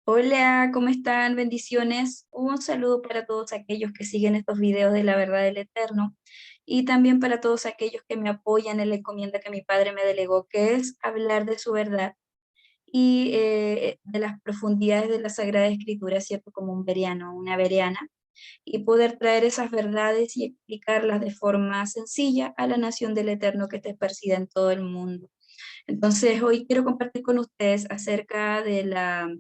Hola, ¿cómo están? Bendiciones. Un saludo para todos aquellos que siguen estos videos de la verdad del Eterno y también para todos aquellos que me apoyan en la encomienda que mi padre me delegó, que es hablar de su verdad y de las profundidades de la Sagrada Escritura, ¿cierto? Como un bereano, una bereana, y poder traer esas verdades y explicarlas de forma sencilla a la nación del Eterno que está esparcida en todo el mundo. Entonces, hoy quiero compartir con ustedes acerca de las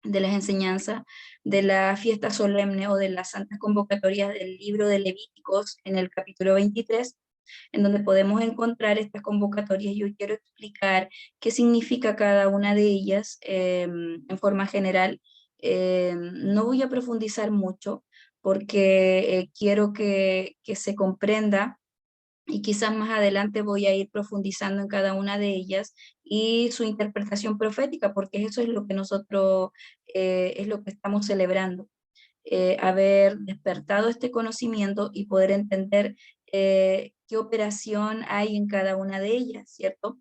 enseñanzas de la fiesta solemne o de las santas convocatorias del libro de Levíticos en el capítulo 23, en donde podemos encontrar estas convocatorias. Yo quiero explicar qué significa cada una de ellas en forma general. No voy a profundizar mucho porque quiero que se comprenda y quizás más adelante voy a ir profundizando en cada una de ellas y su interpretación profética, porque eso es lo que nosotros, es lo que estamos celebrando, haber despertado este conocimiento y poder entender qué operación hay en cada una de ellas, ¿cierto?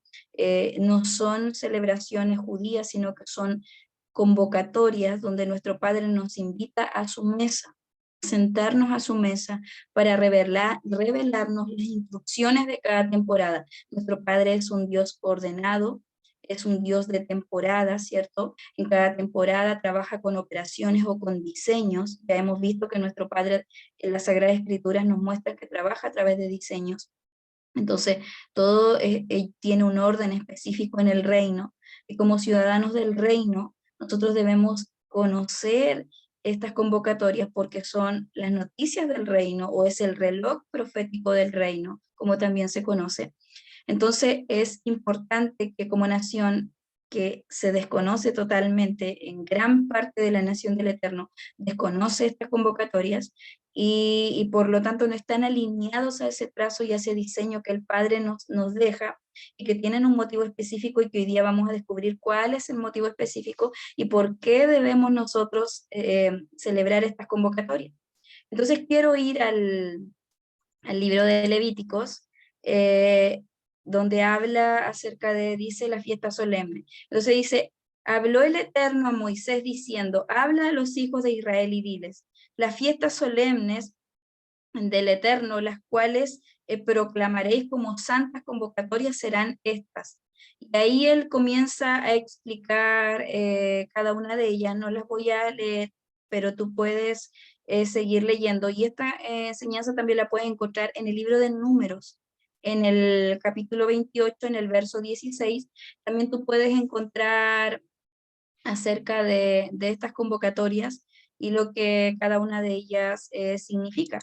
No son celebraciones judías, sino que son convocatorias donde nuestro Padre nos invita a su mesa, sentarnos a su mesa para revelarnos las instrucciones de cada temporada. Nuestro Padre es un Dios ordenado, es un Dios de temporada, ¿cierto? En cada temporada trabaja con operaciones o con diseños. Ya hemos visto que nuestro Padre en las Sagradas Escrituras nos muestra que trabaja a través de diseños. Entonces, todo tiene un orden específico en el reino y como ciudadanos del reino, nosotros debemos conocer estas convocatorias porque son las noticias del reino o es el reloj profético del reino, como también se conoce. Entonces es importante que como nación que se desconoce totalmente en gran parte de la nación del Eterno, desconoce estas convocatorias y por lo tanto no están alineados a ese trazo y a ese diseño que el Padre nos deja y que tienen un motivo específico y que hoy día vamos a descubrir cuál es el motivo específico y por qué debemos nosotros celebrar estas convocatorias. Entonces quiero ir al libro de Levíticos, eh, donde habla acerca de, dice, la fiesta solemne. Entonces dice, habló el Eterno a Moisés diciendo, habla a los hijos de Israel y diles, las fiestas solemnes del Eterno, las cuales proclamaréis como santas convocatorias serán estas. Y ahí él comienza a explicar cada una de ellas, no las voy a leer, pero tú puedes seguir leyendo. Y esta enseñanza también la puedes encontrar en el libro de Números, en el capítulo 28, en el verso 16. También tú puedes encontrar acerca de estas convocatorias y lo que cada una de ellas significa.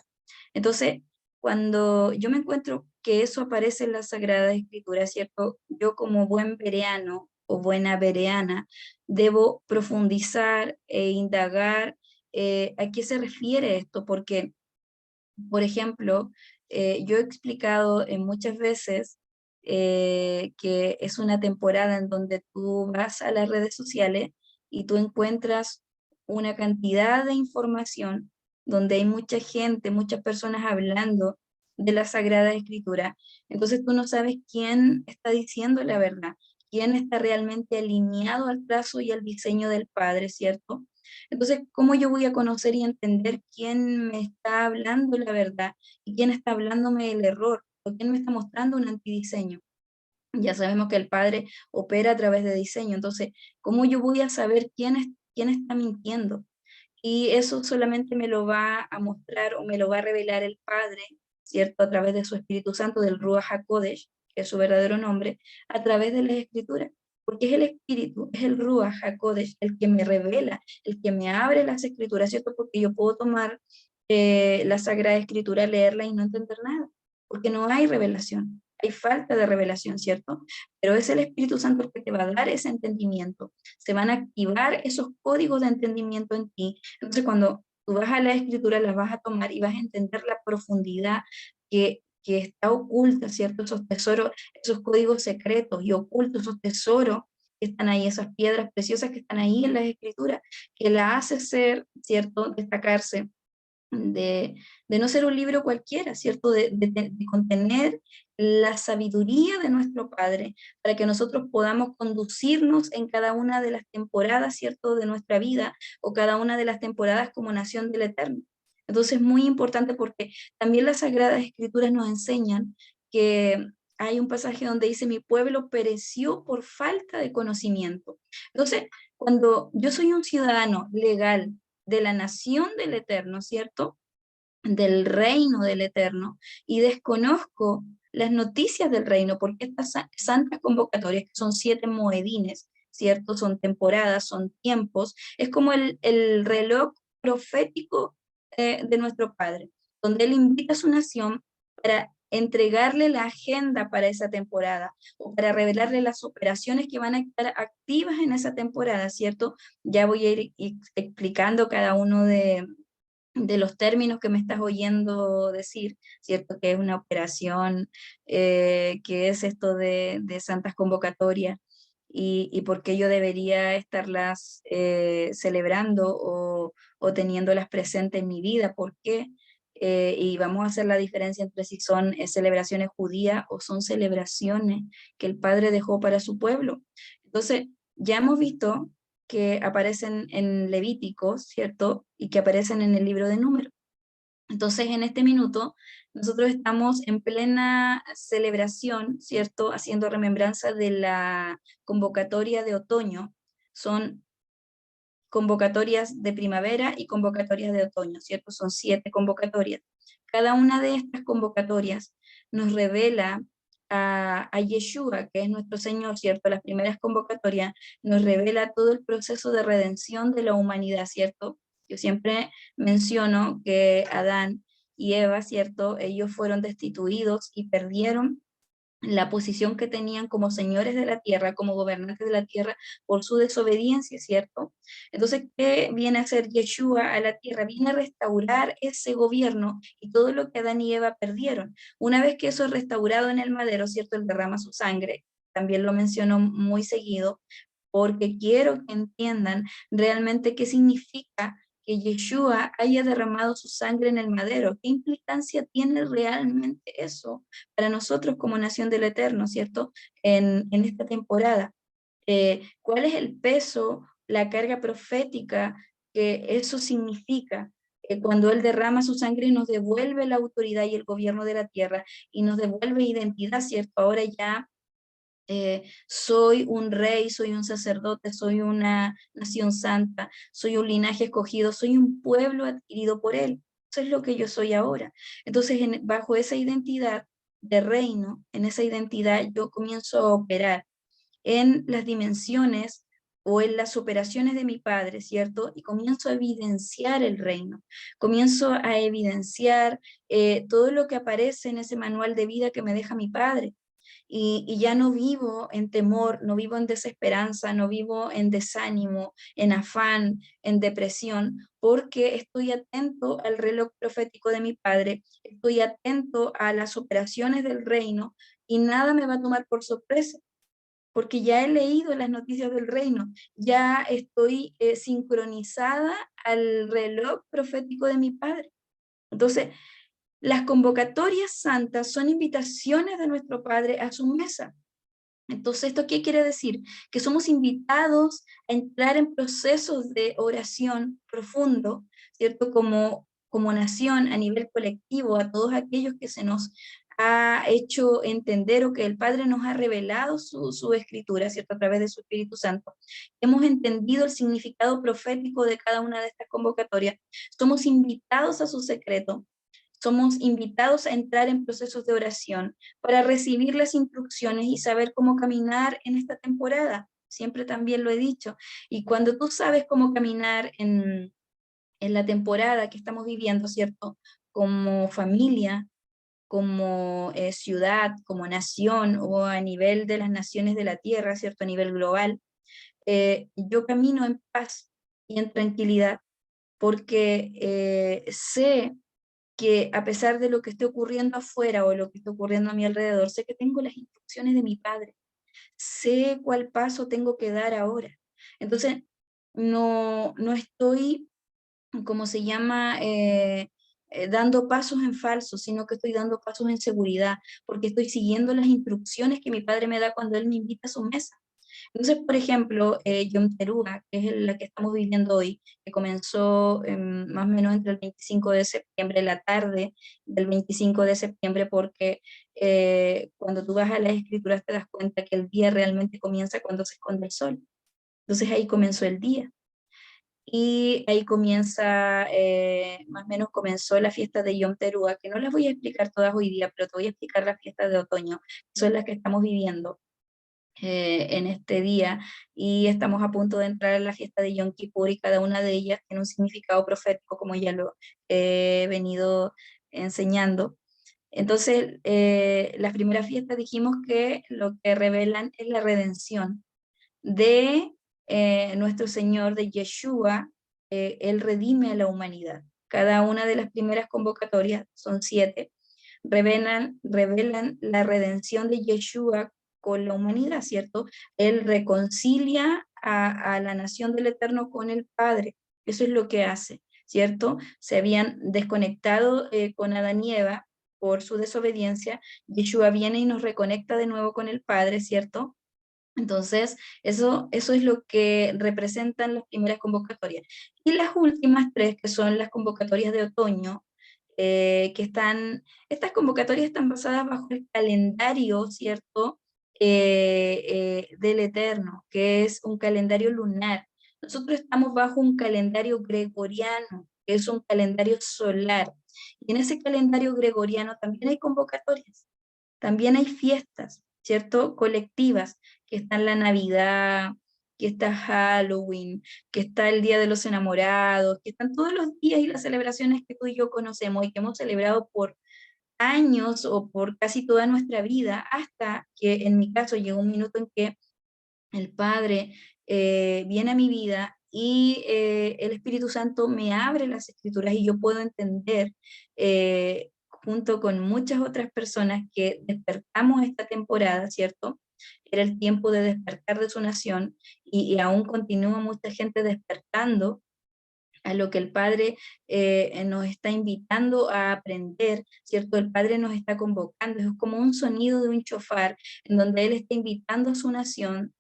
Entonces, cuando yo me encuentro que eso aparece en la Sagrada Escritura, ¿cierto? Yo como buen bereano o buena bereana debo profundizar e indagar a qué se refiere esto, porque, por ejemplo, yo he explicado en muchas veces que es una temporada en donde tú vas a las redes sociales y tú encuentras una cantidad de información donde hay mucha gente, muchas personas hablando de la Sagrada Escritura. Entonces tú no sabes quién está diciendo la verdad, quién está realmente alineado al trazo y al diseño del Padre, ¿cierto? Entonces, ¿cómo yo voy a conocer y entender quién me está hablando la verdad y quién está hablándome el error o quién me está mostrando un antidiseño? Ya sabemos que el Padre opera a través de diseño, entonces, ¿cómo yo voy a saber quién está mintiendo? Y eso solamente me lo va a mostrar o me lo va a revelar el Padre, ¿cierto? A través de su Espíritu Santo, del Ruach HaKodesh, que es su verdadero nombre, a través de las Escrituras. Porque es el Espíritu, es el Ruach HaKodesh el que me revela, el que me abre las Escrituras, ¿cierto? Porque yo puedo tomar la Sagrada Escritura, leerla y no entender nada, porque no hay revelación. Hay falta de revelación, ¿cierto? Pero es el Espíritu Santo el que te va a dar ese entendimiento. Se van a activar esos códigos de entendimiento en ti. Entonces, cuando tú vas a la escritura, las vas a tomar y vas a entender la profundidad que está oculta, ¿cierto? Esos tesoros, esos códigos secretos y ocultos, esos tesoros que están ahí, esas piedras preciosas que están ahí en las escrituras, que la hace ser, ¿cierto? Destacarse de no ser un libro cualquiera, ¿cierto? De contener la sabiduría de nuestro Padre para que nosotros podamos conducirnos en cada una de las temporadas, ¿cierto?, de nuestra vida o cada una de las temporadas como nación del Eterno. Entonces, muy importante porque también las Sagradas Escrituras nos enseñan que hay un pasaje donde dice, mi pueblo pereció por falta de conocimiento. Entonces, cuando yo soy un ciudadano legal de la nación del Eterno, ¿cierto?, del reino del Eterno, y desconozco las noticias del reino, porque estas santas convocatorias, que son 7 moedines, ¿cierto? Son temporadas, son tiempos, es como el reloj profético de nuestro Padre, donde Él invita a su nación para entregarle la agenda para esa temporada, o para revelarle las operaciones que van a estar activas en esa temporada, ¿cierto? Ya voy a ir explicando cada uno de los términos que me estás oyendo decir, ¿cierto? Que es una operación, que es esto de santas convocatorias, y por qué yo debería estarlas celebrando o teniéndolas presentes en mi vida, ¿por qué? Y vamos a hacer la diferencia entre si son celebraciones judías o son celebraciones que el Padre dejó para su pueblo. Entonces, ya hemos visto que aparecen en Levíticos, ¿cierto? Y que aparecen en el libro de Números. Entonces, en este minuto, nosotros estamos en plena celebración, ¿cierto? Haciendo remembranza de la convocatoria de otoño. Son convocatorias de primavera y convocatorias de otoño, ¿cierto? Son 7 convocatorias. Cada una de estas convocatorias nos revela a Yeshua, que es nuestro Señor, ¿cierto? Las primeras convocatorias nos revela todo el proceso de redención de la humanidad, ¿cierto? Yo siempre menciono que Adán y Eva, ¿cierto? Ellos fueron destituidos y perdieron la posición que tenían como señores de la tierra, como gobernantes de la tierra, por su desobediencia, ¿cierto? Entonces, ¿qué viene a hacer Yeshua a la tierra? Viene a restaurar ese gobierno y todo lo que Adán y Eva perdieron. Una vez que eso es restaurado en el madero, ¿cierto? Él derrama su sangre, también lo menciono muy seguido, porque quiero que entiendan realmente qué significa que Yeshua haya derramado su sangre en el madero. ¿Qué implicancia tiene realmente eso para nosotros como nación del Eterno, ¿cierto? En esta temporada. ¿Cuál es el peso, la carga profética que eso significa? Cuando Él derrama su sangre y nos devuelve la autoridad y el gobierno de la tierra y nos devuelve identidad, ¿cierto? Ahora ya soy un rey, soy un sacerdote, soy una nación santa, soy un linaje escogido, soy un pueblo adquirido por Él. Eso es lo que yo soy ahora. Entonces, bajo esa identidad de reino, en esa identidad yo comienzo a operar en las dimensiones o en las operaciones de mi Padre, ¿cierto? Y comienzo a evidenciar el reino, comienzo a evidenciar todo lo que aparece en ese manual de vida que me deja mi Padre y ya no vivo en temor, no vivo en desesperanza, no vivo en desánimo, en afán, en depresión, porque estoy atento al reloj profético de mi Padre, estoy atento a las operaciones del reino y nada me va a tomar por sorpresa. Porque ya he leído las noticias del reino, ya estoy sincronizada al reloj profético de mi Padre. Entonces, las convocatorias santas son invitaciones de nuestro Padre a su mesa. Entonces, ¿esto qué quiere decir? Que somos invitados a entrar en procesos de oración profundo, ¿cierto? Como nación, a nivel colectivo, a todos aquellos que se nos ha hecho entender o que el Padre nos ha revelado su escritura, ¿cierto? A través de su Espíritu Santo. Hemos entendido el significado profético de cada una de estas convocatorias. Somos invitados a su secreto. Somos invitados a entrar en procesos de oración para recibir las instrucciones y saber cómo caminar en esta temporada. Siempre también lo he dicho. Y cuando tú sabes cómo caminar en la temporada que estamos viviendo, ¿cierto? Como familia, como ciudad, como nación o a nivel de las naciones de la tierra, ¿cierto? A nivel global, yo camino en paz y en tranquilidad porque sé que a pesar de lo que esté ocurriendo afuera o lo que esté ocurriendo a mi alrededor, sé que tengo las instrucciones de mi Padre, sé cuál paso tengo que dar ahora. Entonces, no estoy, como se llama? dando pasos en falso, sino que estoy dando pasos en seguridad, porque estoy siguiendo las instrucciones que mi padre me da cuando él me invita a su mesa. Entonces, por ejemplo, Yom Teruah, que es la que estamos viviendo hoy, que comenzó más o menos entre el 25 de septiembre, la tarde del 25 de septiembre, porque cuando tú vas a las escrituras te das cuenta que el día realmente comienza cuando se esconde el sol. Entonces ahí comenzó el día. Y ahí comienza, más o menos comenzó la fiesta de Yom Teruah, que no las voy a explicar todas hoy día, pero te voy a explicar las fiestas de otoño, que son las que estamos viviendo en este día, y estamos a punto de entrar a la fiesta de Yom Kippur, y cada una de ellas tiene un significado profético, como ya lo he venido enseñando. Entonces, las primeras fiestas dijimos que lo que revelan es la redención de nuestro Señor, de Yeshua. Él redime a la humanidad. Cada una de las primeras convocatorias, son 7, revelan la redención de Yeshua con la humanidad, ¿cierto? Él reconcilia a la nación del Eterno con el Padre. Eso es lo que hace, ¿cierto? Se habían desconectado con Adán y Eva por su desobediencia. Yeshua viene y nos reconecta de nuevo con el Padre, ¿cierto? Entonces, eso es lo que representan las primeras convocatorias. Y las últimas 3, que son las convocatorias de otoño, estas convocatorias están basadas bajo el calendario, ¿cierto? Del Eterno, que es un calendario lunar. Nosotros estamos bajo un calendario gregoriano, que es un calendario solar. Y en ese calendario gregoriano también hay convocatorias, también hay fiestas, ¿cierto? Colectivas, que está la Navidad, que está Halloween, que está el Día de los Enamorados, que están todos los días y las celebraciones que tú y yo conocemos y que hemos celebrado por años o por casi toda nuestra vida, hasta que en mi caso llegó un minuto en que el Padre viene a mi vida y el Espíritu Santo me abre las escrituras y yo puedo entender, junto con muchas otras personas, que despertamos esta temporada, ¿cierto? Era el tiempo de despertar de su nación, y aún continúa mucha gente despertando a lo que el Padre nos está invitando a aprender, ¿cierto? El Padre nos está convocando, es como un sonido de un chofar, en donde Él está invitando a su nación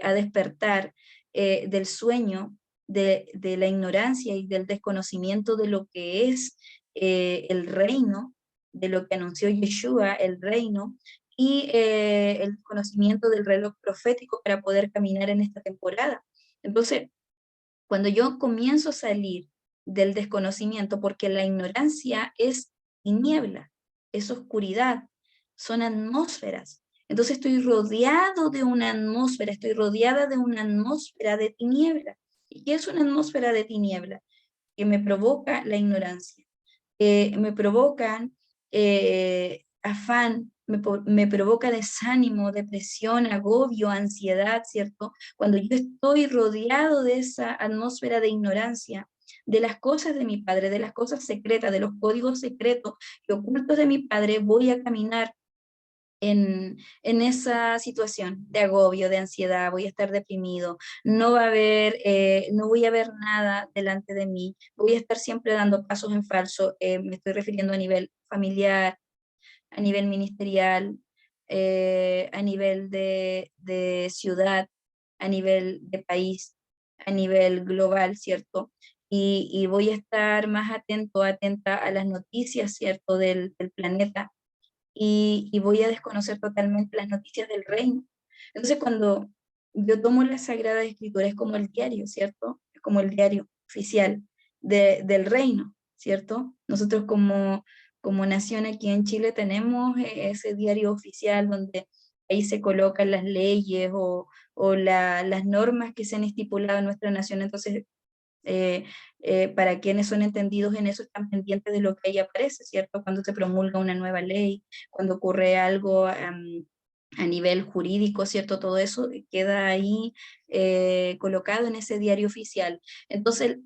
a despertar del sueño, de la ignorancia y del desconocimiento de lo que es el reino, de lo que anunció Yeshua, el reino, y el conocimiento del reloj profético para poder caminar en esta temporada. Entonces, cuando yo comienzo a salir del desconocimiento, porque la ignorancia es tiniebla, es oscuridad, son atmósferas. Entonces estoy rodeado de una atmósfera, estoy rodeada de una atmósfera de tiniebla. ¿Y qué es una atmósfera de tiniebla? Que me provoca la ignorancia, me provocan afán, me provoca desánimo, depresión, agobio, ansiedad, ¿cierto? Cuando yo estoy rodeado de esa atmósfera de ignorancia, de las cosas de mi padre, de las cosas secretas, de los códigos secretos y ocultos de mi padre, voy a caminar en esa situación de agobio, de ansiedad, voy a estar deprimido, no va a haber, no voy a ver nada delante de mí, voy a estar siempre dando pasos en falso. Me estoy refiriendo a nivel familiar, a nivel ministerial, a nivel de ciudad, a nivel de país, a nivel global, ¿cierto? Y voy a estar más atento, atenta a las noticias, ¿cierto?, del planeta, y voy a desconocer totalmente las noticias del reino. Entonces, cuando yo tomo la Sagrada Escritura, es como el diario, ¿cierto? Es como el diario oficial del reino, ¿cierto? Nosotros como nación aquí en Chile tenemos ese diario oficial donde ahí se colocan las leyes o las normas que se han estipulado en nuestra nación. Entonces, eh, para quienes son entendidos en eso, están pendientes de lo que ahí aparece, ¿cierto? Cuando se promulga una nueva ley, cuando ocurre algo a nivel jurídico, ¿cierto? Todo eso queda ahí colocado en ese diario oficial. Entonces,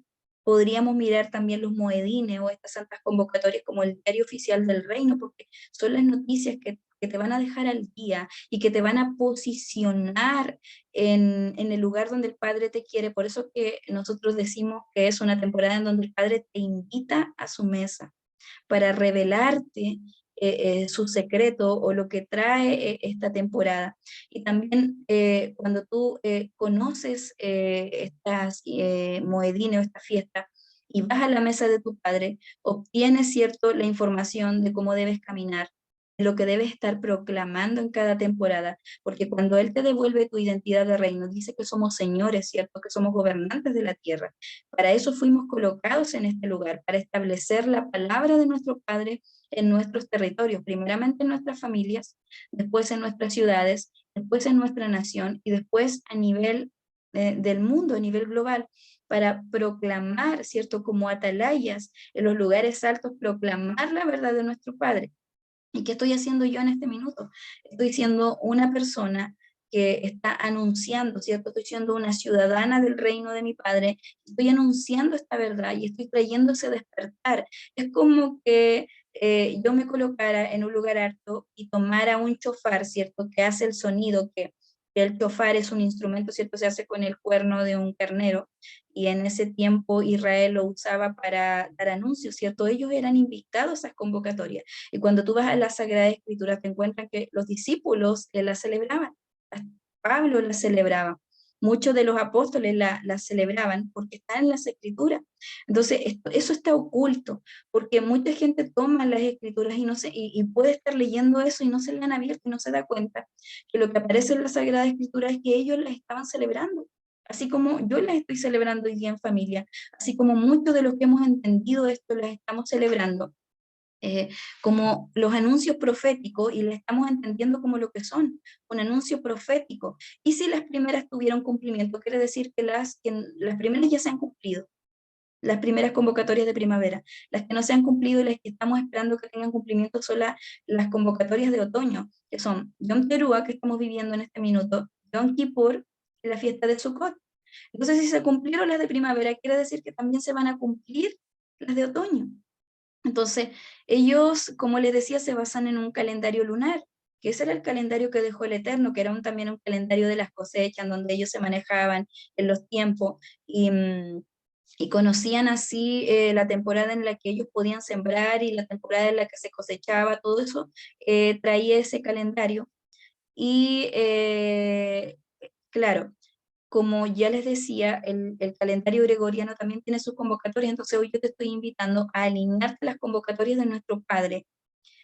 podríamos mirar también los moedines o estas santas convocatorias como el diario oficial del reino, porque son las noticias que te van a dejar al día y que te van a posicionar en el lugar donde el Padre te quiere. Por eso que nosotros decimos que es una temporada en donde el Padre te invita a su mesa. para revelarte su secreto o lo que trae esta temporada. Y también cuando tú conoces estas moedines o esta fiesta y vas a la mesa de tu padre, obtienes, ¿cierto?, la información de cómo debes caminar, de lo que debes estar proclamando en cada temporada, porque cuando Él te devuelve tu identidad de reino, dice que somos señores, ¿cierto?, que somos gobernantes de la tierra. Para eso fuimos colocados en este lugar, para establecer la palabra de nuestro Padre en nuestros territorios, primeramente en nuestras familias, después en nuestras ciudades, después en nuestra nación y después a nivel del mundo, a nivel global, para proclamar, ¿cierto?, como atalayas en los lugares altos, proclamar la verdad de nuestro Padre. ¿Y qué estoy haciendo yo en este minuto? Estoy siendo una persona que está anunciando, ¿cierto? Estoy siendo una ciudadana del reino de mi Padre, estoy anunciando esta verdad y estoy trayendo ese despertar. Es como que yo me colocara en un lugar alto y tomara un chofar, ¿cierto? Que hace el sonido, que el chofar es un instrumento, ¿cierto? Se hace con el cuerno de un ternero y en ese tiempo Israel lo usaba para dar anuncios, ¿cierto? Ellos eran invitados a esas convocatorias. Y cuando tú vas a la Sagrada Escritura, te encuentras que los discípulos la celebraban. Pablo la celebraba. Muchos de los apóstoles la celebraban porque está en las Escrituras. Entonces, eso está oculto, porque mucha gente toma las Escrituras y, no se, y puede estar leyendo eso y no se le han abierto y no se da cuenta que lo que aparece en la Sagrada Escritura es que ellos las estaban celebrando. Así como yo las estoy celebrando hoy día en familia, así como muchos de los que hemos entendido esto las estamos celebrando eh, como los anuncios proféticos y le estamos entendiendo como lo que son, un anuncio profético. Y si las primeras tuvieron cumplimiento, quiere decir que las primeras ya se han cumplido, las primeras convocatorias de primavera. Las que no se han cumplido y las que estamos esperando que tengan cumplimiento son las convocatorias de otoño, que son Yom Teruah, que estamos viviendo en este minuto, Yom Kippur y la fiesta de Sukkot. Entonces, si se cumplieron las de primavera, quiere decir que también se van a cumplir las de otoño. Entonces, ellos, como les decía, se basan en un calendario lunar, que ese era el calendario que dejó el Eterno, que era también un calendario de las cosechas, en donde ellos se manejaban en los tiempos y conocían así la temporada en la que ellos podían sembrar y la temporada en la que se cosechaba, todo eso traía ese calendario. Y claro, como ya les decía, el calendario gregoriano también tiene sus convocatorias, entonces hoy yo te estoy invitando a alinearte a las convocatorias de nuestro Padre.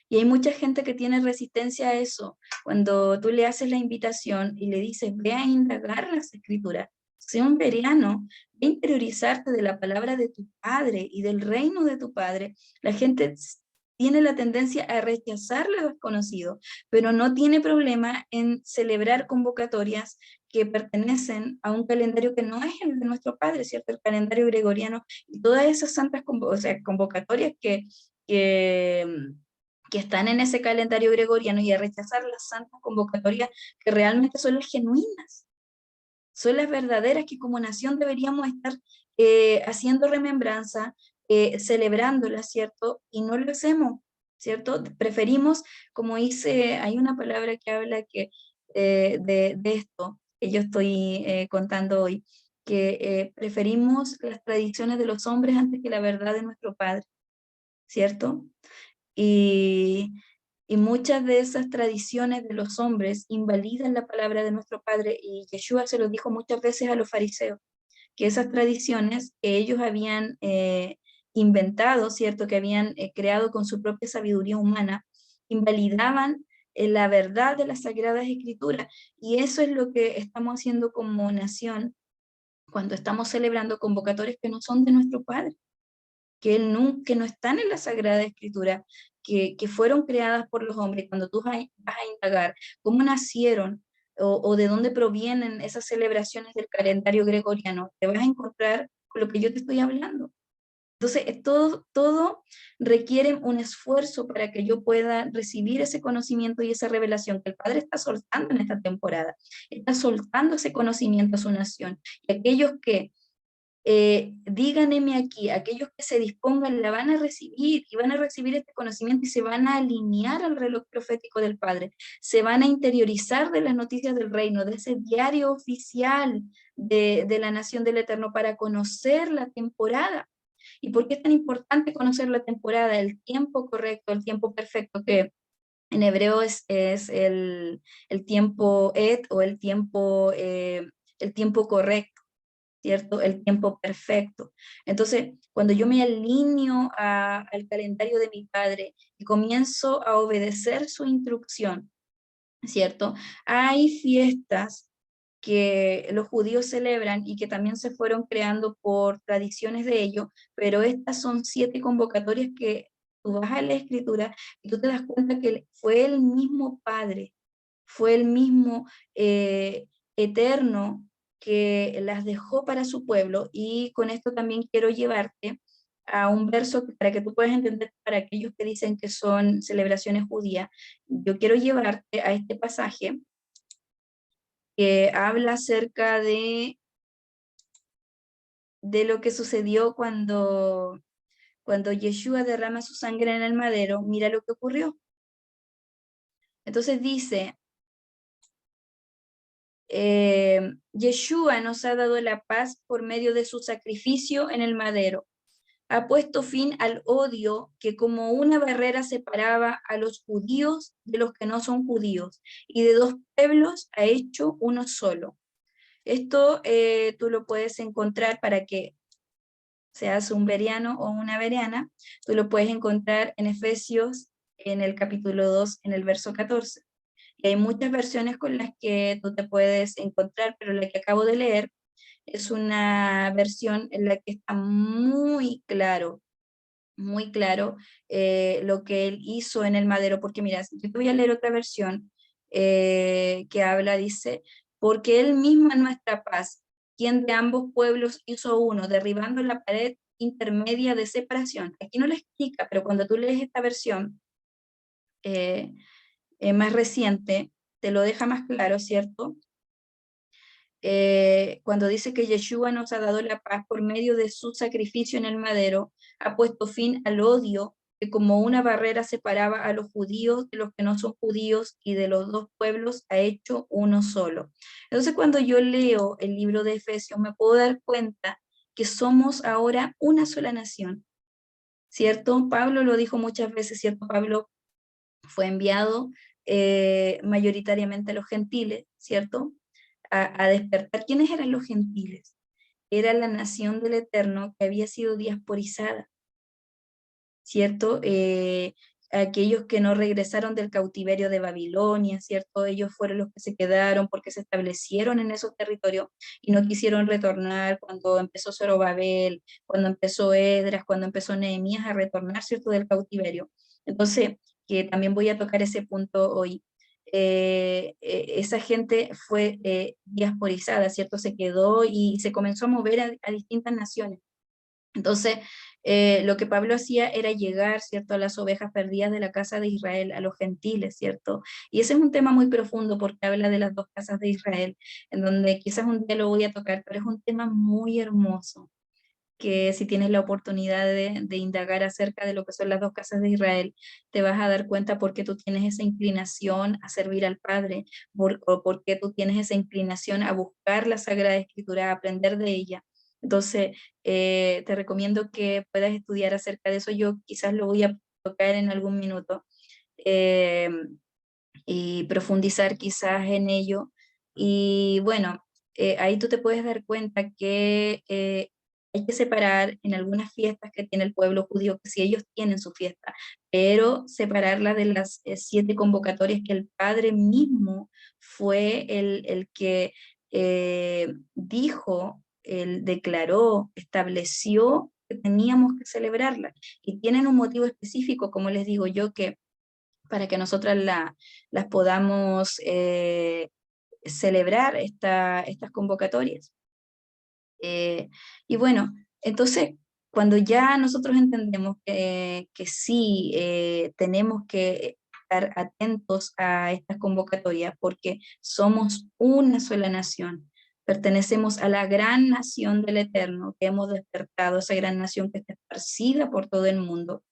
Y hay mucha gente que tiene resistencia a eso. Cuando tú le haces la invitación y le dices, ve a indagar las escrituras, sea un veriano, ve a interiorizarte de la palabra de tu Padre y del reino de tu Padre, la gente tiene la tendencia a rechazar lo desconocido, pero no tiene problema en celebrar convocatorias que pertenecen a un calendario que no es el de nuestro Padre, ¿cierto? El calendario gregoriano y todas esas santas o sea, convocatorias que, que están en ese calendario gregoriano y a rechazar las santas convocatorias que realmente son las genuinas, son las verdaderas que como nación deberíamos estar haciendo remembranza, celebrándolas, ¿cierto? Y no lo hacemos, ¿cierto? Preferimos, como dice, hay una palabra que habla de esto que yo estoy contando hoy, que preferimos las tradiciones de los hombres antes que la verdad de nuestro Padre, ¿cierto? Y, y muchas de esas tradiciones de los hombres invalidan la palabra de nuestro Padre, y Yeshua se lo dijo muchas veces a los fariseos, que esas tradiciones que ellos habían inventado, ¿cierto? Que habían creado con su propia sabiduría humana, invalidaban la verdad de las Sagradas Escrituras. Y eso es lo que estamos haciendo como nación cuando estamos celebrando convocatorias que no son de nuestro Padre, que no están en la Sagrada Escritura, que fueron creadas por los hombres. Cuando tú vas a indagar cómo nacieron o de dónde provienen esas celebraciones del calendario gregoriano, te vas a encontrar con lo que yo te estoy hablando. Entonces, todo requiere un esfuerzo para que yo pueda recibir ese conocimiento y esa revelación que el Padre está soltando en esta temporada. Está soltando ese conocimiento a su nación. Y aquellos que díganme aquí, aquellos que se dispongan la van a recibir y van a recibir este conocimiento y se van a alinear al reloj profético del Padre, se van a interiorizar de las noticias del reino, de ese diario oficial de la nación del Eterno para conocer la temporada. ¿Y por qué es tan importante conocer la temporada, el tiempo correcto, el tiempo perfecto, que en hebreo es el tiempo et o el tiempo correcto, ¿cierto? El tiempo perfecto. Entonces, cuando yo me alineo al calendario de mi padre y comienzo a obedecer su instrucción, ¿cierto? Hay fiestas que los judíos celebran y que también se fueron creando por tradiciones de ellos, pero estas son 7 convocatorias que tú vas a la escritura y tú te das cuenta que fue el mismo Padre, fue el mismo Eterno que las dejó para su pueblo. Y con esto también quiero llevarte a un verso para que tú puedas entender, para aquellos que dicen que son celebraciones judías, yo quiero llevarte a este pasaje que habla acerca de lo que sucedió cuando Yeshua derrama su sangre en el madero. Mira lo que ocurrió. Entonces dice, Yeshua nos ha dado la paz por medio de su sacrificio en el madero. Ha puesto fin al odio que como una barrera separaba a los judíos de los que no son judíos, y de dos pueblos ha hecho uno solo. Esto tú lo puedes encontrar, para que seas un beriano o una beriana, tú lo puedes encontrar en Efesios, en el capítulo 2, en el verso 14. Y hay muchas versiones con las que tú te puedes encontrar, pero la que acabo de leer es una versión en la que está muy claro lo que él hizo en el madero, porque mira, yo te voy a leer otra versión que habla, dice, porque él mismo en nuestra paz, quien de ambos pueblos hizo uno, derribando la pared intermedia de separación. Aquí no lo explica, pero cuando tú lees esta versión eh, más reciente, te lo deja más claro, ¿cierto? Cuando dice que Yeshua nos ha dado la paz por medio de su sacrificio en el madero, ha puesto fin al odio que como una barrera separaba a los judíos de los que no son judíos, y de los dos pueblos ha hecho uno solo. Entonces, cuando yo leo el libro de Efesios, me puedo dar cuenta que somos ahora una sola nación, ¿cierto? Pablo lo dijo muchas veces, ¿cierto? Pablo fue enviado mayoritariamente a los gentiles, ¿cierto? A despertar. ¿Quiénes eran los gentiles? Era la nación del Eterno que había sido diasporizada, ¿cierto? Aquellos que no regresaron del cautiverio de Babilonia, ¿cierto? Ellos fueron los que se quedaron porque se establecieron en esos territorios y no quisieron retornar cuando empezó Zorobabel, cuando empezó Esdras, cuando empezó Nehemías a retornar, ¿cierto? Del cautiverio. Entonces, que también voy a tocar ese punto hoy. Esa gente fue diasporizada, ¿cierto? Se quedó y se comenzó a mover a distintas naciones. Entonces, lo que Pablo hacía era llegar, ¿cierto?, a las ovejas perdidas de la casa de Israel, a los gentiles, ¿cierto? Y ese es un tema muy profundo porque habla de las dos casas de Israel, en donde quizás un día lo voy a tocar, pero es un tema muy hermoso, que si tienes la oportunidad de indagar acerca de lo que son las dos casas de Israel, te vas a dar cuenta por qué tú tienes esa inclinación a servir al Padre, o por qué tú tienes esa inclinación a buscar la Sagrada Escritura, a aprender de ella. Entonces, te recomiendo que puedas estudiar acerca de eso. Yo quizás lo voy a tocar en algún minuto eh, y profundizar quizás en ello. Y bueno, ahí tú te puedes dar cuenta que hay que separar en algunas fiestas que tiene el pueblo judío, que si ellos tienen su fiesta, pero separarla de las 7 convocatorias que el Padre mismo fue el que dijo, él declaró, estableció que teníamos que celebrarla. Y tienen un motivo específico, como les digo yo, que para que nosotras las podamos celebrar estas convocatorias. Y bueno, entonces, cuando ya nosotros entendemos que sí tenemos que estar atentos a estas convocatorias porque somos una sola nación, pertenecemos a la gran nación del Eterno, que hemos despertado, esa gran nación que está esparcida por todo el mundo.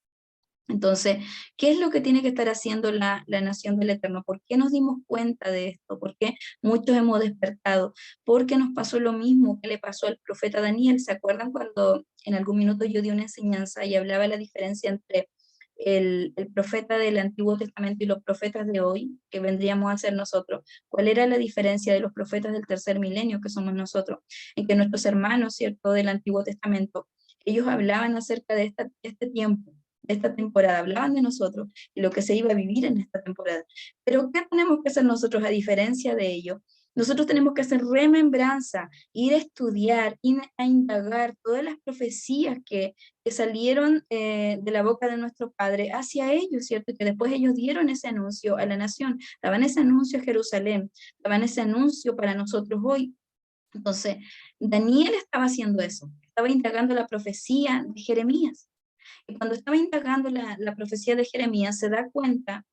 Entonces, ¿qué es lo que tiene que estar haciendo la nación del Eterno? ¿Por qué nos dimos cuenta de esto? ¿Por qué muchos hemos despertado? Porque nos pasó lo mismo que le pasó al profeta Daniel. ¿Se acuerdan cuando en algún minuto yo di una enseñanza y hablaba de la diferencia entre el profeta del Antiguo Testamento y los profetas de hoy, que vendríamos a ser nosotros? ¿Cuál era la diferencia de los profetas del tercer milenio, que somos nosotros? En que nuestros hermanos, ¿cierto?, del Antiguo Testamento, ellos hablaban acerca de este tiempo, de esta temporada, hablaban de nosotros y lo que se iba a vivir en esta temporada. Pero ¿qué tenemos que hacer nosotros a diferencia de ello? Nosotros tenemos que hacer remembranza, ir a estudiar, ir a indagar todas las profecías que salieron de la boca de nuestro Padre hacia ellos, ¿cierto? Y que después ellos dieron ese anuncio a la nación, daban ese anuncio a Jerusalén, daban ese anuncio para nosotros hoy. Entonces, Daniel estaba haciendo eso, estaba indagando la profecía de Jeremías. Y cuando estaba indagando la profecía de Jeremías, se da cuenta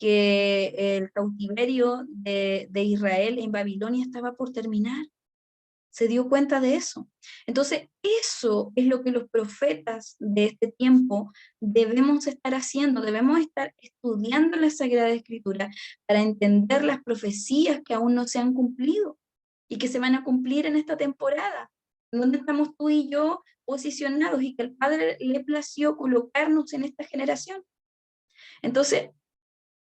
que el cautiverio de Israel en Babilonia estaba por terminar. Se dio cuenta de eso. Entonces, eso es lo que los profetas de este tiempo debemos estar haciendo. Debemos estar estudiando la Sagrada Escritura para entender las profecías que aún no se han cumplido y que se van a cumplir en esta temporada. ¿Dónde estamos tú y yo posicionados y que el Padre le plació colocarnos en esta generación? Entonces,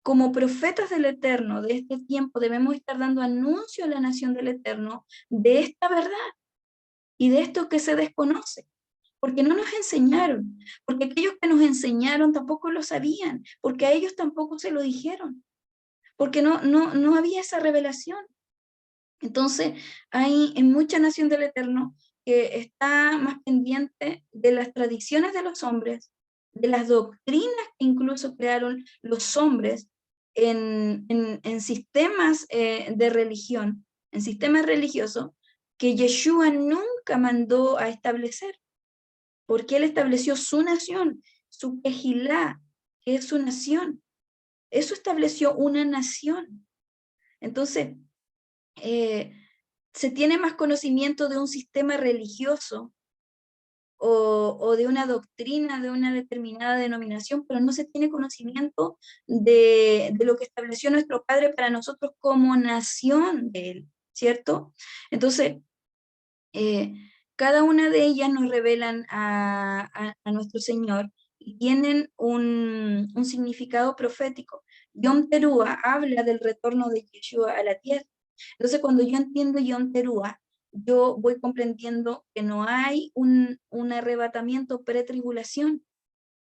como profetas del Eterno de este tiempo, debemos estar dando anuncio a la nación del Eterno de esta verdad y de esto que se desconoce, porque no nos enseñaron, porque aquellos que nos enseñaron tampoco lo sabían, porque a ellos tampoco se lo dijeron, porque no había esa revelación. Entonces, hay en mucha nación del Eterno que está más pendiente de las tradiciones de los hombres, de las doctrinas que incluso crearon los hombres en sistemas de religión, en sistemas religiosos, que Yeshua nunca mandó a establecer, porque él estableció su nación, su Kehilá, que es su nación. Eso estableció una nación. Entonces, eh, se tiene más conocimiento de un sistema religioso o de una doctrina de una determinada denominación, pero no se tiene conocimiento de lo que estableció nuestro Padre para nosotros como nación de Él, ¿cierto? Entonces, eh, cada una de ellas nos revelan a nuestro Señor y tienen un significado profético. Yom Teruah habla del retorno de Yeshua a la tierra. Entonces, cuando yo entiendo Yom Teruah, yo voy comprendiendo que no hay un arrebatamiento pre-tribulación.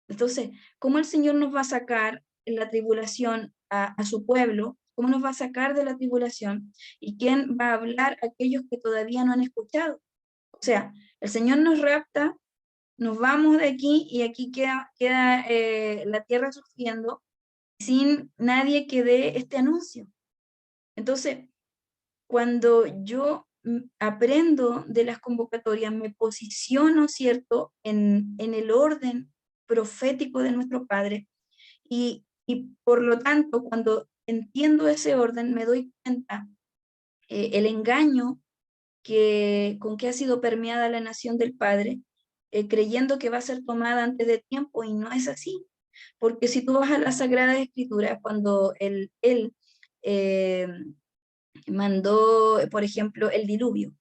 Entonces, ¿cómo el Señor nos va a sacar en la tribulación a su pueblo? ¿Cómo nos va a sacar de la tribulación? ¿Y quién va a hablar a aquellos que todavía no han escuchado? O sea, el Señor nos rapta, nos vamos de aquí y aquí queda la tierra sufriendo sin nadie que dé este anuncio. Entonces, cuando yo aprendo de las convocatorias, me posiciono, ¿cierto?, en el orden profético de nuestro Padre y por lo tanto, cuando entiendo ese orden, me doy cuenta el engaño con que ha sido permeada la nación del Padre, creyendo que va a ser tomada antes de tiempo, y no es así. Porque si tú vas a la Sagrada Escritura, cuando él eh, mandó, por ejemplo, el diluvio,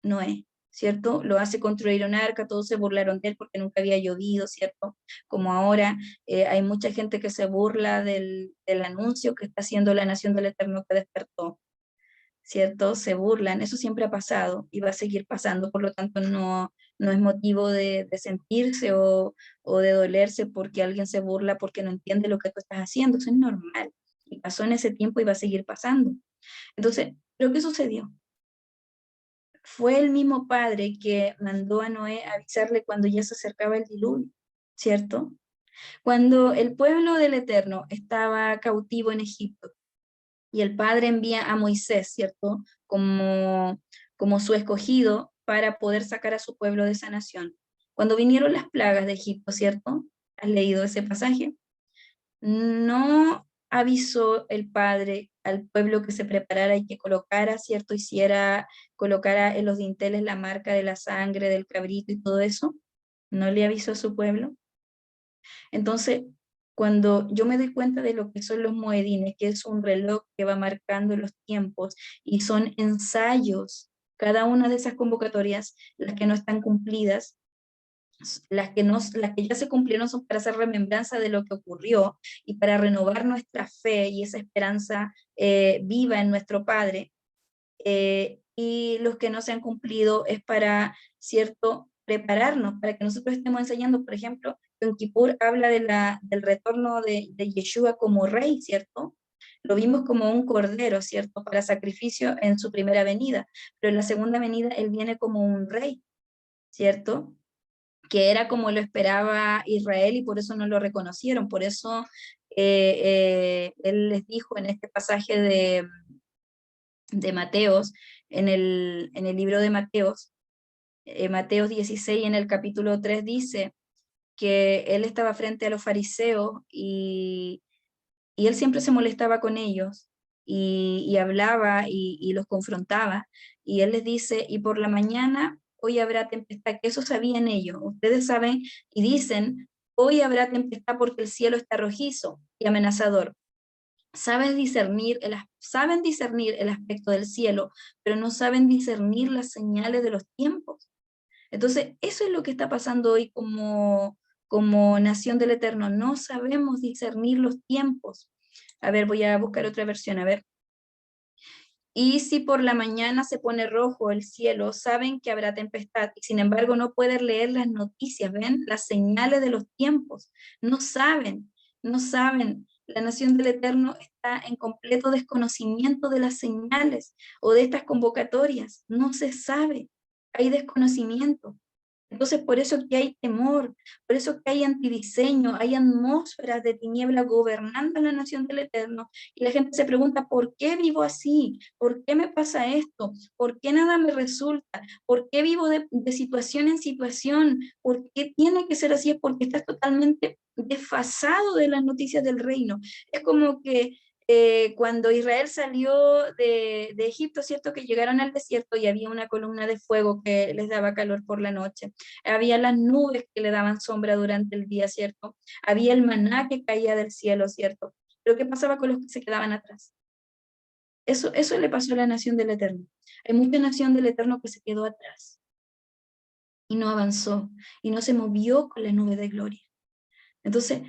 Noé, ¿cierto? Lo hace construir un arca, todos se burlaron de él porque nunca había llovido, ¿cierto? Como ahora hay mucha gente que se burla del anuncio que está haciendo la nación del Eterno que despertó, ¿cierto? Se burlan, eso siempre ha pasado y va a seguir pasando, por lo tanto no es motivo de sentirse o de dolerse porque alguien se burla porque no entiende lo que tú estás haciendo, eso es normal, y pasó en ese tiempo y va a seguir pasando. Entonces, ¿pero qué sucedió? Fue el mismo Padre que mandó a Noé a avisarle cuando ya se acercaba el diluvio, ¿cierto? Cuando el pueblo del Eterno estaba cautivo en Egipto, y el Padre envía a Moisés, ¿cierto? Como su escogido para poder sacar a su pueblo de esa nación. Cuando vinieron las plagas de Egipto, ¿cierto? ¿Has leído ese pasaje? No avisó el Padre al pueblo que se preparara y que colocara, ¿cierto? Colocara en los dinteles la marca de la sangre del cabrito y todo eso. No le avisó a su pueblo. Entonces, cuando yo me doy cuenta de lo que son los moedines, que es un reloj que va marcando los tiempos y son ensayos, cada una de esas convocatorias, las que no están cumplidas, las que, no, las que ya se cumplieron son para hacer remembranza de lo que ocurrió y para renovar nuestra fe y esa esperanza viva en nuestro Padre. Y los que no se han cumplido es para, ¿cierto?, prepararnos, para que nosotros estemos enseñando. Por ejemplo, Yom Kippur habla del retorno de Yeshua como rey, ¿cierto? Lo vimos como un cordero, ¿cierto?, para sacrificio en su primera venida, pero en la segunda venida él viene como un rey, ¿cierto?, que era como lo esperaba Israel y por eso no lo reconocieron. Por eso él les dijo en este pasaje de Mateos, en el libro de Mateos, Mateos 16 en el capítulo 3 dice que él estaba frente a los fariseos y él siempre se molestaba con ellos y hablaba y los confrontaba, y él les dice, y por la mañana hoy habrá tempestad, que eso sabían ellos, ustedes saben y dicen, hoy habrá tempestad porque el cielo está rojizo y amenazador. Saben discernir el aspecto del cielo, pero no saben discernir las señales de los tiempos. Entonces, eso es lo que está pasando hoy como nación del Eterno. No sabemos discernir los tiempos. A ver, voy a buscar otra versión, a ver. Y si por la mañana se pone rojo el cielo, saben que habrá tempestad, y sin embargo no pueden leer las noticias, ¿ven? Las señales de los tiempos. No saben, no saben. La nación del Eterno está en completo desconocimiento de las señales o de estas convocatorias. No se sabe. Hay desconocimiento. Entonces, por eso que hay temor, por eso que hay antidiseño, hay atmósferas de tiniebla gobernando la nación del Eterno, y la gente se pregunta, ¿por qué vivo así? ¿Por qué me pasa esto? ¿Por qué nada me resulta? ¿Por qué vivo de situación en situación? ¿Por qué tiene que ser así? Es porque estás totalmente desfasado de las noticias del reino. Es como que cuando Israel salió de Egipto, cierto que llegaron al desierto y había una columna de fuego que les daba calor por la noche. Había las nubes que le daban sombra durante el día, ¿cierto? Había el maná que caía del cielo, ¿cierto? Pero ¿qué pasaba con los que se quedaban atrás? Eso le pasó a la nación del Eterno. Hay mucha nación del Eterno que se quedó atrás y no avanzó y no se movió con la nube de gloria. Entonces,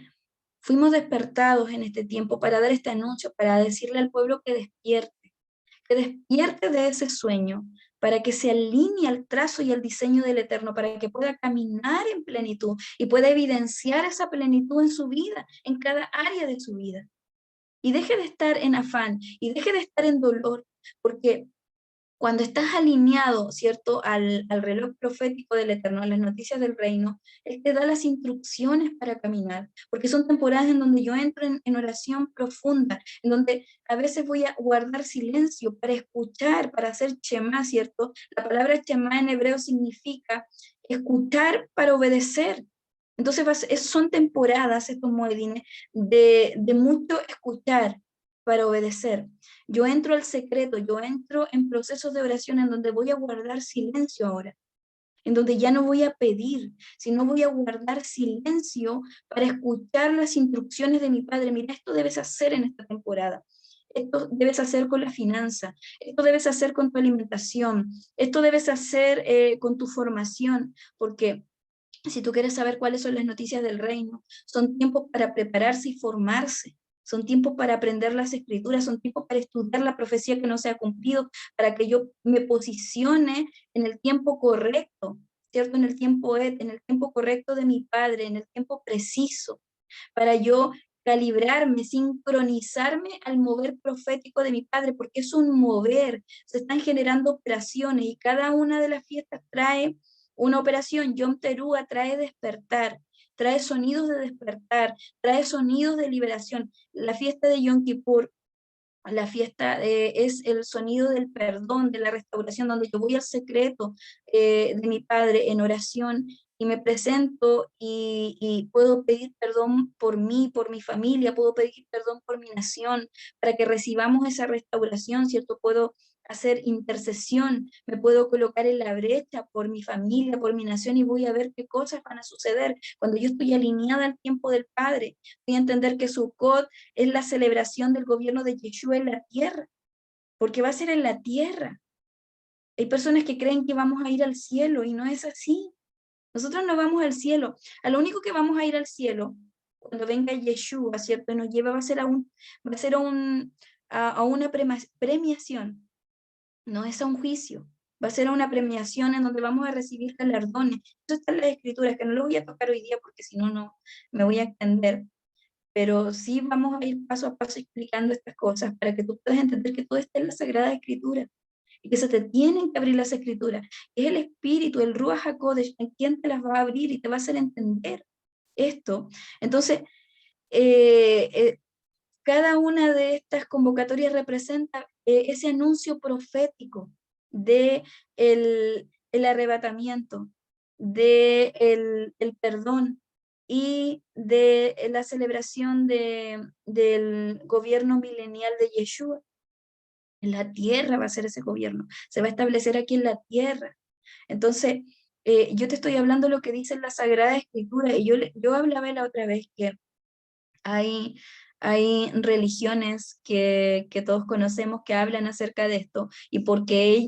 fuimos despertados en este tiempo para dar este anuncio, para decirle al pueblo que despierte de ese sueño, para que se alinee al trazo y al diseño del Eterno, para que pueda caminar en plenitud y pueda evidenciar esa plenitud en su vida, en cada área de su vida. Y deje de estar en afán y deje de estar en dolor, porque cuando estás alineado, ¿cierto?, al reloj profético del Eterno, a las noticias del reino, Él te da las instrucciones para caminar, porque son temporadas en donde yo entro en oración profunda, en donde a veces voy a guardar silencio para escuchar, para hacer shema, ¿cierto? La palabra shema en hebreo significa escuchar para obedecer. Entonces son temporadas, estos moedines, de mucho escuchar para obedecer. Yo entro al secreto, yo entro en procesos de oración en donde voy a guardar silencio ahora, en donde ya no voy a pedir, sino voy a guardar silencio para escuchar las instrucciones de mi Padre. Mira, esto debes hacer en esta temporada. Esto debes hacer con la finanza, esto debes hacer con tu alimentación, esto debes hacer con tu formación, porque si tú quieres saber cuáles son las noticias del reino, son tiempos para prepararse y formarse. Son tiempos para aprender las escrituras, son tiempos para estudiar la profecía que no se ha cumplido, para que yo me posicione en el tiempo correcto, ¿cierto? En el tiempo en el tiempo correcto de mi Padre, en el tiempo preciso, para yo calibrarme, sincronizarme al mover profético de mi Padre, porque es un mover, se están generando operaciones y cada una de las fiestas trae una operación. Yom Teruah trae despertar, trae sonidos de despertar, trae sonidos de liberación. La fiesta de Yom Kippur, la fiesta es el sonido del perdón, de la restauración, donde yo voy al secreto de mi Padre en oración y me presento y puedo pedir perdón por mí, por mi familia, puedo pedir perdón por mi nación, para que recibamos esa restauración, ¿cierto? Puedo hacer intercesión, me puedo colocar en la brecha por mi familia, por mi nación, y voy a ver qué cosas van a suceder. Cuando yo estoy alineada al tiempo del Padre, voy a entender que Sukkot es la celebración del gobierno de Yeshua en la tierra, porque va a ser en la tierra. Hay personas que creen que vamos a ir al cielo y no es así. Nosotros no vamos al cielo. A lo único que vamos a ir al cielo, cuando venga Yeshua, ¿cierto? Nos lleva, va a ser a una premiación, no es a un juicio. Va a ser a una premiación en donde vamos a recibir galardones. Eso está en las escrituras, que no lo voy a tocar hoy día porque si no, no me voy a extender. Pero sí vamos a ir paso a paso explicando estas cosas para que tú puedas entender que todo está en la Sagrada Escritura y que se te tienen que abrir las escrituras. Es el Espíritu, el Ruach HaKodesh, en quien te las va a abrir y te va a hacer entender esto. Entonces, eh, eh, cada una de estas convocatorias representa ese anuncio profético de el arrebatamiento, de el perdón y de la celebración del gobierno milenial de Yeshua. En la tierra va a ser ese gobierno, se va a establecer aquí en la tierra. Entonces, yo te estoy hablando lo que dice la Sagrada Escritura, y yo hablaba la otra vez que hay, hay religiones que todos conocemos que hablan acerca de esto, y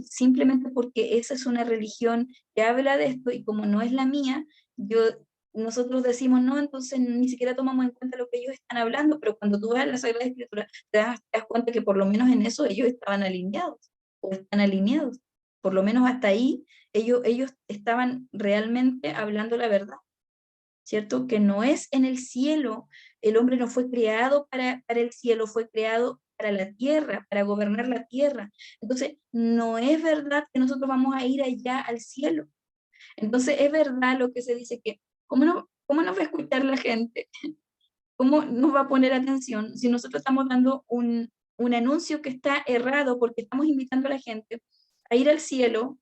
simplemente porque esa es una religión que habla de esto, y como no es la mía, nosotros decimos no, entonces ni siquiera tomamos en cuenta lo que ellos están hablando, pero cuando tú vas a la Sagrada Escritura, te das cuenta que por lo menos en eso ellos estaban alineados, o están alineados. Por lo menos hasta ahí ellos estaban realmente hablando la verdad. ¿Cierto? Que no es en el cielo, el hombre no fue creado para el cielo, fue creado para la tierra, para gobernar la tierra. Entonces, no es verdad que nosotros vamos a ir allá al cielo. Entonces, es verdad lo que se dice que, cómo nos va a escuchar la gente? ¿Cómo nos va a poner atención si nosotros estamos dando un anuncio que está errado porque estamos invitando a la gente a ir al cielo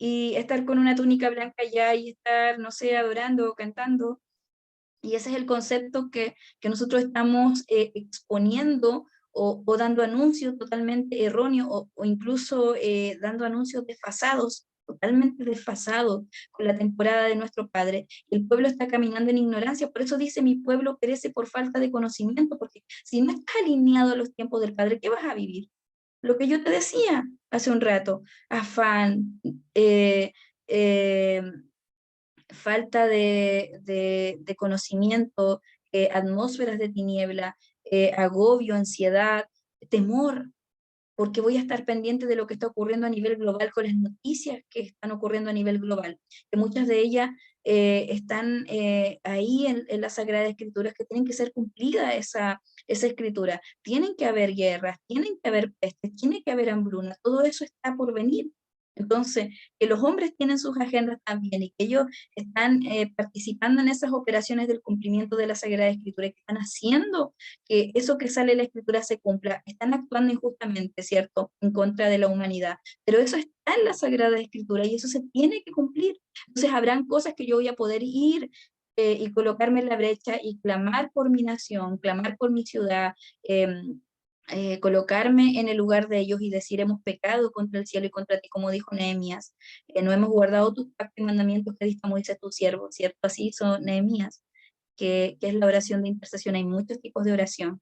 y estar con una túnica blanca allá y estar, no sé, adorando o cantando? Y ese es el concepto que nosotros estamos exponiendo, o dando anuncios totalmente erróneos, o incluso dando anuncios desfasados, totalmente desfasados con la temporada de nuestro Padre. El pueblo está caminando en ignorancia, por eso dice: mi pueblo perece por falta de conocimiento, porque si no estás alineado a los tiempos del Padre, ¿qué vas a vivir? Lo que yo te decía hace un rato: afán, eh, eh, falta de conocimiento, atmósferas de tiniebla, agobio, ansiedad, temor, porque voy a estar pendiente de lo que está ocurriendo a nivel global con las noticias que están ocurriendo a nivel global, que muchas de ellas están ahí en la Sagrada Escritura, que tienen que ser cumplida esa escritura. Tienen que haber guerras, tienen que haber pestes, tiene que haber hambruna, todo eso está por venir. Entonces, que los hombres tienen sus agendas también y que ellos están participando en esas operaciones del cumplimiento de la Sagrada Escritura, y que están haciendo que eso que sale de la Escritura se cumpla, están actuando injustamente, ¿cierto?, en contra de la humanidad, pero eso está en la Sagrada Escritura y eso se tiene que cumplir. Entonces habrán cosas que yo voy a poder ir y colocarme en la brecha y clamar por mi nación, clamar por mi ciudad, colocarme en el lugar de ellos y decir: hemos pecado contra el cielo y contra ti, como dijo Nehemías, no hemos guardado tus pactos y mandamientos que diste a Moisés tu siervo, ¿cierto? Así hizo Nehemías, que es la oración de intercesión. Hay muchos tipos de oración,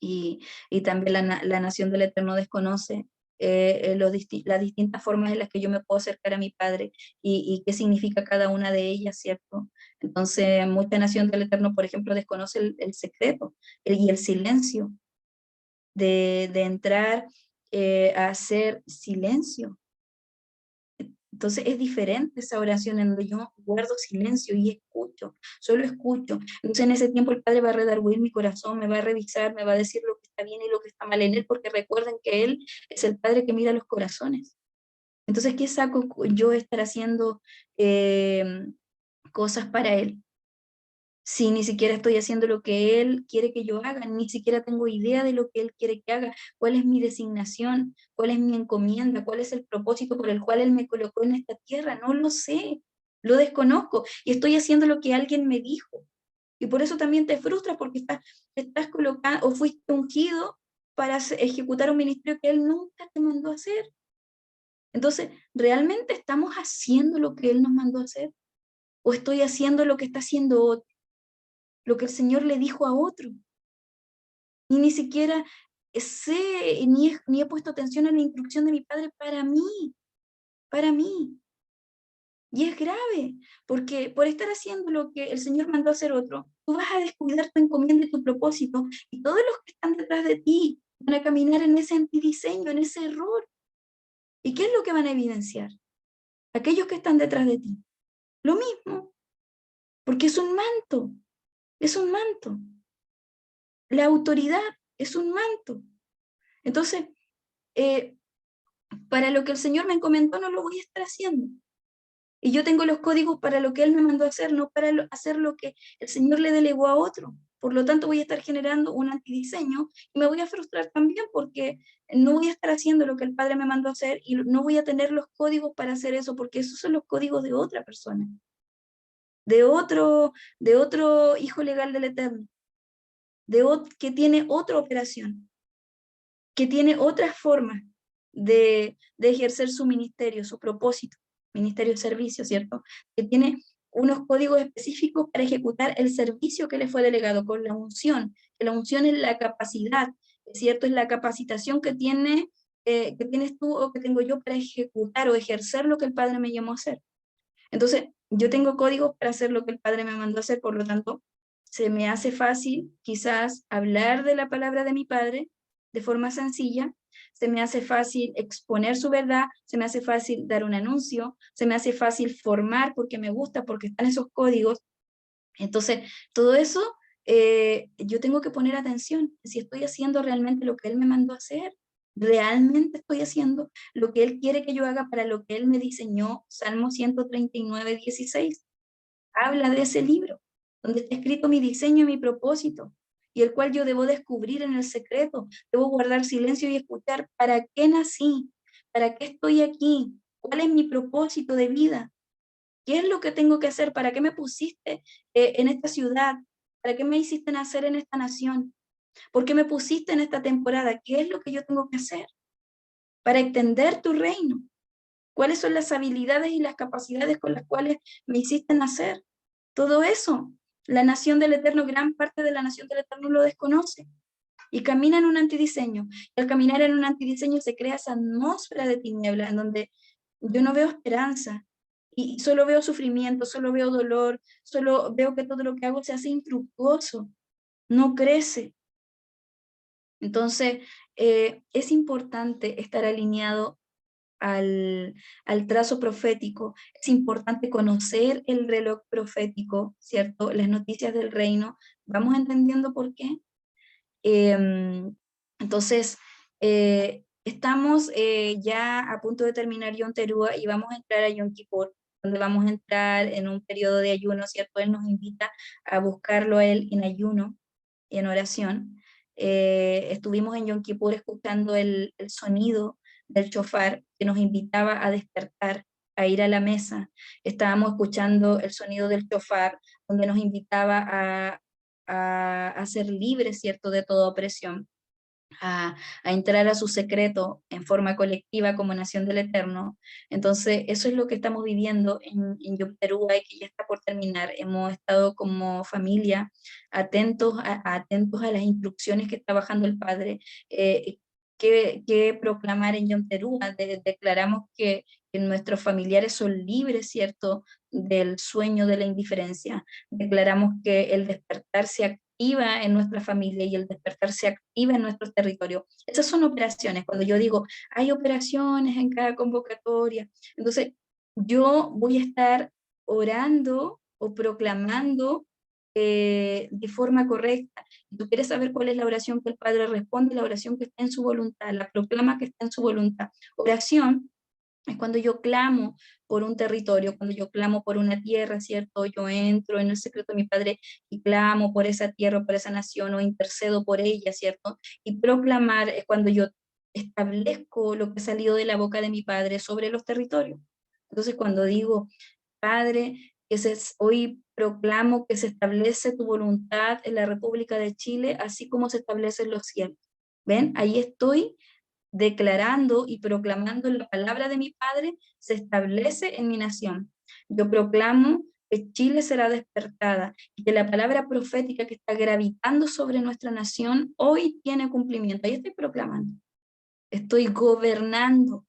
y también la nación del Eterno desconoce las distintas formas en las que yo me puedo acercar a mi Padre, y qué significa cada una de ellas, ¿cierto? Entonces, mucha nación del Eterno, por ejemplo, desconoce el secreto y el silencio, de entrar a hacer silencio. Entonces es diferente esa oración en donde yo guardo silencio y escucho, solo escucho. Entonces en ese tiempo el Padre va a redarguir mi corazón, me va a revisar, me va a decir lo que está bien y lo que está mal en él, porque recuerden que Él es el Padre que mira los corazones. Entonces, ¿qué saco yo estar haciendo cosas para Él, si ni siquiera estoy haciendo lo que Él quiere que yo haga? Ni siquiera tengo idea de lo que Él quiere que haga, cuál es mi designación, cuál es mi encomienda, cuál es el propósito por el cual Él me colocó en esta tierra? No lo sé, lo desconozco, y estoy haciendo lo que alguien me dijo. Y por eso también te frustras, porque estás colocado o fuiste ungido para ejecutar un ministerio que Él nunca te mandó a hacer. Entonces, ¿realmente estamos haciendo lo que Él nos mandó a hacer? ¿O estoy haciendo lo que está haciendo otro? Lo que el Señor le dijo a otro. Y ni siquiera sé, ni he puesto atención a la instrucción de mi Padre para mí, para mí. Y es grave, porque por estar haciendo lo que el Señor mandó a hacer otro, tú vas a descuidar tu encomienda y tu propósito, y todos los que están detrás de ti van a caminar en ese antidiseño, en ese error. ¿Y qué es lo que van a evidenciar? Aquellos que están detrás de ti. Lo mismo, porque es un manto. La autoridad es un manto. Entonces, eh, para lo que el Señor me encomendó no lo voy a estar haciendo. Y yo tengo los códigos para lo que Él me mandó a hacer, no para hacer lo que el Señor le delegó a otro. Por lo tanto, voy a estar generando un antidiseño y me voy a frustrar también porque no voy a estar haciendo lo que el Padre me mandó a hacer y no voy a tener los códigos para hacer eso porque esos son los códigos de otra persona, de otro, de otro hijo legal del Eterno, que tiene otra operación, que tiene otras formas de ejercer su ministerio, su propósito, ministerio de servicio, ¿cierto? Que tiene unos códigos específicos para ejecutar el servicio que le fue delegado con la unción, que la unción es la capacidad, ¿cierto? Es la capacitación que tienes tú o que tengo yo para ejecutar o ejercer lo que el Padre me llamó a hacer. Entonces, yo tengo códigos para hacer lo que el Padre me mandó a hacer, por lo tanto, se me hace fácil quizás hablar de la palabra de mi Padre de forma sencilla, se me hace fácil exponer su verdad, se me hace fácil dar un anuncio, se me hace fácil formar porque me gusta, porque están esos códigos. Entonces, todo eso yo tengo que poner atención si estoy haciendo realmente lo que Él me mandó a hacer. Realmente estoy haciendo lo que Él quiere que yo haga para lo que Él me diseñó. Salmo 139:16 habla de ese libro, donde está escrito mi diseño y mi propósito, y el cual yo debo descubrir en el secreto. Debo guardar silencio y escuchar para qué nací, para qué estoy aquí, cuál es mi propósito de vida. ¿Qué es lo que tengo que hacer? ¿Para qué me pusiste en esta ciudad? ¿Para qué me hiciste nacer en esta nación? ¿Por qué me pusiste en esta temporada? ¿Qué es lo que yo tengo que hacer para extender tu reino? ¿Cuáles son las habilidades y las capacidades con las cuales me hiciste nacer? Todo eso, la nación del Eterno, gran parte de la nación del Eterno lo desconoce y camina en un antidiseño. Y al caminar en un antidiseño se crea esa atmósfera de tiniebla en donde yo no veo esperanza y solo veo sufrimiento, solo veo dolor, solo veo que todo lo que hago se hace infructuoso, no crece. Entonces, es importante estar alineado al trazo profético, es importante conocer el reloj profético, ¿cierto? Las noticias del reino, vamos entendiendo por qué. Entonces, estamos ya a punto de terminar Yom Teruah y vamos a entrar a Yom Kippur, donde vamos a entrar en un periodo de ayuno, ¿cierto? Él nos invita a buscarlo a Él en ayuno y en oración. Estuvimos en Yom Kippur escuchando el sonido del shofar que nos invitaba a despertar, a ir a la mesa. Estábamos escuchando el sonido del shofar, donde nos invitaba a ser libres, ¿cierto?, de toda opresión, a entrar a su secreto en forma colectiva como nación del Eterno. Entonces, eso es lo que estamos viviendo en Yom Teruah y que ya está por terminar. Hemos estado como familia atentos a las instrucciones que está bajando el Padre. Que proclamar en Yom Teruah, declaramos que nuestros familiares son libres, ¿cierto?, del sueño de la indiferencia. Declaramos que el despertar se activa en nuestra familia y el despertar se activa en nuestros territorios. Esas son operaciones. Cuando yo digo, hay operaciones en cada convocatoria, entonces yo voy a estar orando o proclamando de forma correcta. Si tú quieres saber cuál es la oración que el Padre responde, la oración que está en su voluntad, la proclama que está en su voluntad. Oración es cuando yo clamo por un territorio, cuando yo clamo por una tierra, ¿cierto? Yo entro en el secreto de mi Padre y clamo por esa tierra, por esa nación, o intercedo por ella, ¿cierto? Y proclamar es cuando yo establezco lo que ha salido de la boca de mi Padre sobre los territorios. Entonces, cuando digo, Padre, hoy proclamo que se establece tu voluntad en la República de Chile, así como se establecen los cielos. ¿Ven? Ahí estoy declarando y proclamando la palabra de mi Padre, se establece en mi nación. Yo proclamo que Chile será despertada y que la palabra profética que está gravitando sobre nuestra nación hoy tiene cumplimiento. Ahí estoy proclamando. Estoy gobernando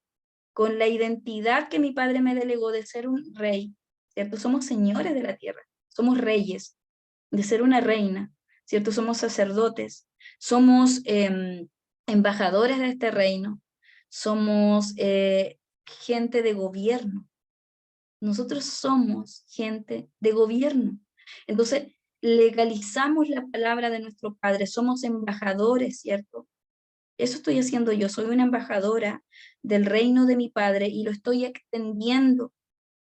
con la identidad que mi Padre me delegó de ser un rey, ¿cierto? Somos señores de la tierra, somos reyes, de ser una reina, ¿cierto? Somos sacerdotes, somos embajadores de este reino, somos gente de gobierno. Nosotros somos gente de gobierno. Entonces, legalizamos la palabra de nuestro Padre, somos embajadores, ¿cierto? Eso estoy haciendo yo, soy una embajadora del reino de mi Padre y lo estoy extendiendo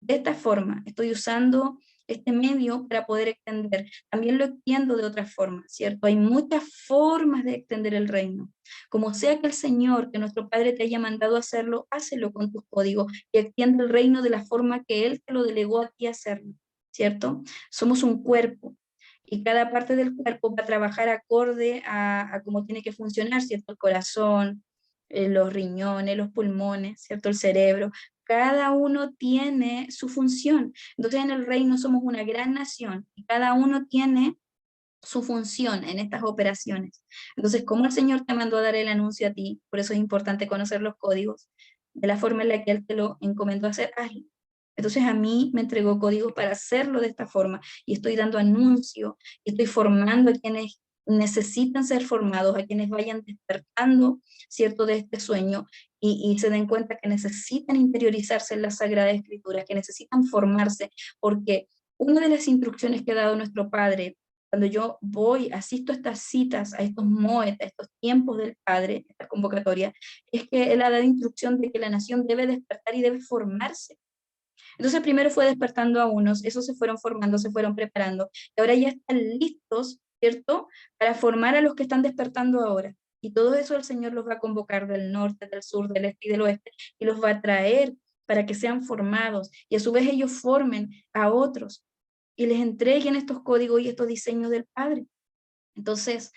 de esta forma. Estoy usando este medio para poder extender. También lo extiendo de otra forma, ¿cierto? Hay muchas formas de extender el reino. Como sea que el Señor, que nuestro Padre te haya mandado a hacerlo, hácelo con tus códigos y extiende el reino de la forma que Él te lo delegó a ti hacerlo, ¿cierto? Somos un cuerpo y cada parte del cuerpo va a trabajar acorde a cómo tiene que funcionar, ¿cierto? El corazón, los riñones, los pulmones, ¿cierto? El cerebro. Cada uno tiene su función. Entonces en el reino somos una gran nación y cada uno tiene su función en estas operaciones. Entonces, como el Señor te mandó a dar el anuncio a ti, por eso es importante conocer los códigos, de la forma en la que Él te lo encomendó hacer, hazlo. Entonces a mí me entregó códigos para hacerlo de esta forma y estoy dando anuncio y estoy formando a quienes necesitan ser formados, a quienes vayan despertando, ¿cierto?, de este sueño y se den cuenta que necesitan interiorizarse en la Sagrada Escritura, que necesitan formarse, porque una de las instrucciones que ha dado nuestro Padre, cuando yo voy, asisto a estas citas, a estos moed, a estos tiempos del Padre, esta convocatoria, es que Él ha dado instrucción de que la nación debe despertar y debe formarse. Entonces primero fue despertando a unos, esos se fueron formando, se fueron preparando, y ahora ya están listos, ¿cierto?, para formar a los que están despertando ahora. Y todo eso el Señor los va a convocar del norte, del sur, del este y del oeste, y los va a traer para que sean formados, y a su vez ellos formen a otros, y les entreguen estos códigos y estos diseños del Padre. Entonces,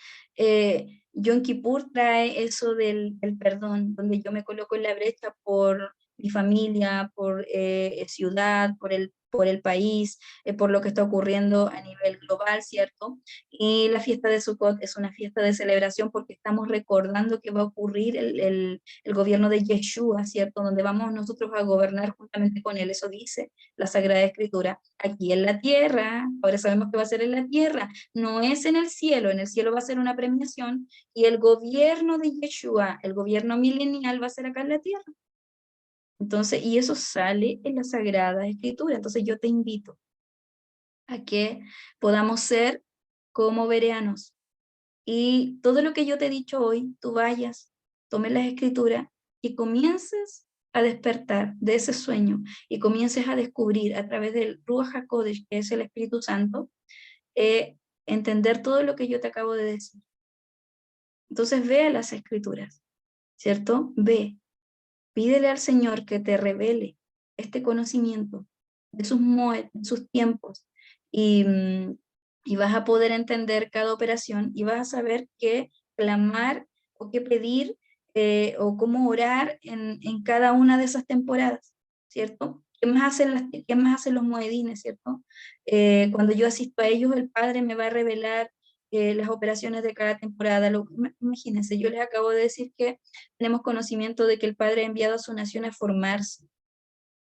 Yom Kippur trae eso del perdón, donde yo me coloco en la brecha por mi familia, por ciudad, por el país, por lo que está ocurriendo a nivel global, ¿cierto? Y la fiesta de Sukkot es una fiesta de celebración porque estamos recordando que va a ocurrir el gobierno de Yeshua, ¿cierto? Donde vamos nosotros a gobernar juntamente con él, eso dice la Sagrada Escritura, aquí en la tierra, ahora sabemos que va a ser en la tierra, no es en el cielo va a ser una premiación y el gobierno de Yeshua, el gobierno milenial va a ser acá en la tierra. Entonces, y eso sale en la Sagrada Escritura. Entonces yo te invito a que podamos ser como bereanos. Y todo lo que yo te he dicho hoy, tú vayas, tomes las escrituras y comiences a despertar de ese sueño y comiences a descubrir a través del Ruach HaKodesh, que es el Espíritu Santo, entender todo lo que yo te acabo de decir. Entonces ve a las escrituras, ¿cierto? Ve, pídele al Señor que te revele este conocimiento de sus moed, de sus tiempos, y, y vas a poder entender cada operación y vas a saber qué clamar o qué pedir o cómo orar en cada una de esas temporadas, ¿cierto? ¿Qué más hacen los moedines, ¿cierto? Cuando yo asisto a ellos, el Padre me va a revelar las operaciones de cada temporada. Imagínense, yo les acabo de decir que tenemos conocimiento de que el Padre ha enviado a su nación a formarse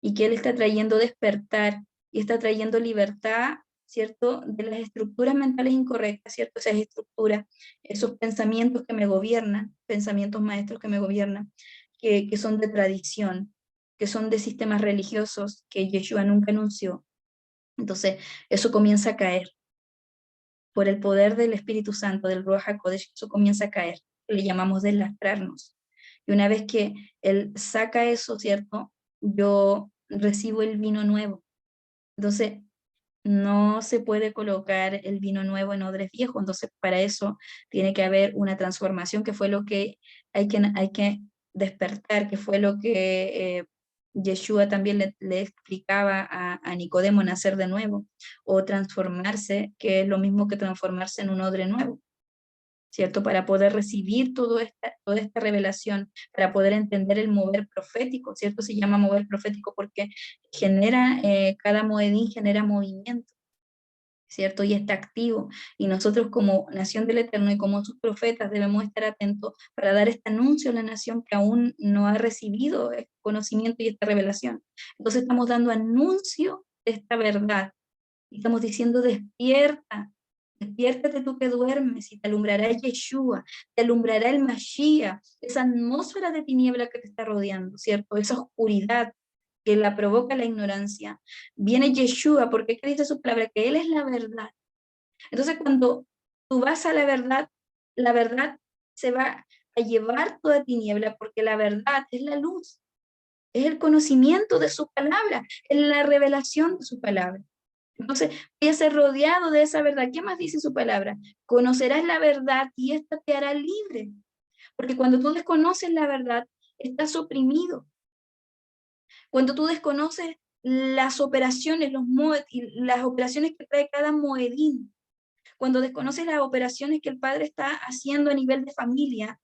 y que Él está trayendo despertar y está trayendo libertad, ¿cierto?, de las estructuras mentales incorrectas, ¿cierto?, esas estructuras, esos pensamientos que me gobiernan, pensamientos maestros que me gobiernan, que son de tradición, que son de sistemas religiosos que Yeshua nunca anunció. Entonces, eso comienza a caer por el poder del Espíritu Santo, del Ruach HaKodesh, eso comienza a caer, le llamamos deslastrarnos. Y una vez que Él saca eso, ¿cierto?, yo recibo el vino nuevo. Entonces, no se puede colocar el vino nuevo en odres viejos, entonces para eso tiene que haber una transformación, que fue lo que hay que despertar, que fue lo que Yeshua también le explicaba a Nicodemo, nacer de nuevo, o transformarse, que es lo mismo que transformarse en un odre nuevo. ¿cierto? Para poder recibir toda esta revelación, para poder entender el mover profético, ¿cierto? Se llama mover profético porque genera, cada moedín genera movimiento, ¿cierto? Y está activo. Y nosotros como nación del Eterno y como sus profetas debemos estar atentos para dar este anuncio a la nación que aún no ha recibido este conocimiento y esta revelación. Entonces estamos dando anuncio de esta verdad. Y estamos diciendo, despierta, despiértate tú que duermes y te alumbrará Yeshua, te alumbrará el Mashiach, esa atmósfera de tiniebla que te está rodeando, ¿cierto? Esa oscuridad que la provoca la ignorancia. Viene Yeshua, porque ¿qué dice su palabra? Que Él es la verdad. Entonces, cuando tú vas a la verdad se va a llevar toda tiniebla, porque la verdad es la luz, es el conocimiento de su palabra, es la revelación de su palabra. Entonces, voy a ser rodeado de esa verdad. ¿Qué más dice su palabra? Conocerás la verdad y esta te hará libre. Porque cuando tú desconoces la verdad, estás oprimido. Cuando tú desconoces las operaciones, las operaciones que trae cada moedín, cuando desconoces las operaciones que el Padre está haciendo a nivel de familia,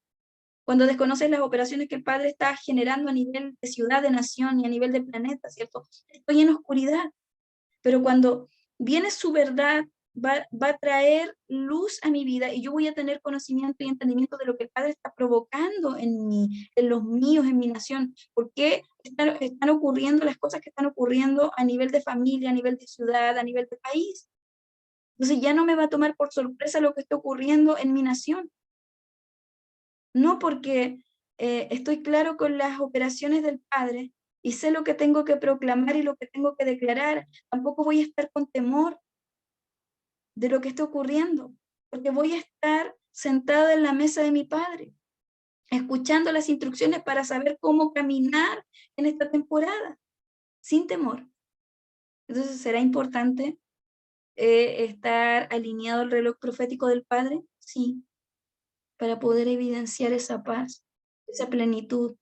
cuando desconoces las operaciones que el Padre está generando a nivel de ciudad, de nación y a nivel de planeta, ¿cierto? Estoy en oscuridad, pero cuando viene su verdad, va a traer luz a mi vida y yo voy a tener conocimiento y entendimiento de lo que el Padre está provocando en mí, en los míos, en mi nación. ¿Por qué están ocurriendo las cosas que están ocurriendo a nivel de familia, a nivel de ciudad, a nivel de país? Entonces ya no me va a tomar por sorpresa lo que está ocurriendo en mi nación. No porque estoy claro con las operaciones del Padre y sé lo que tengo que proclamar y lo que tengo que declarar. Tampoco voy a estar con temor de lo que está ocurriendo, porque voy a estar sentada en la mesa de mi Padre, escuchando las instrucciones para saber cómo caminar en esta temporada, sin temor. Entonces, ¿será importante estar alineado al reloj profético del Padre? Sí, para poder evidenciar esa paz, esa plenitud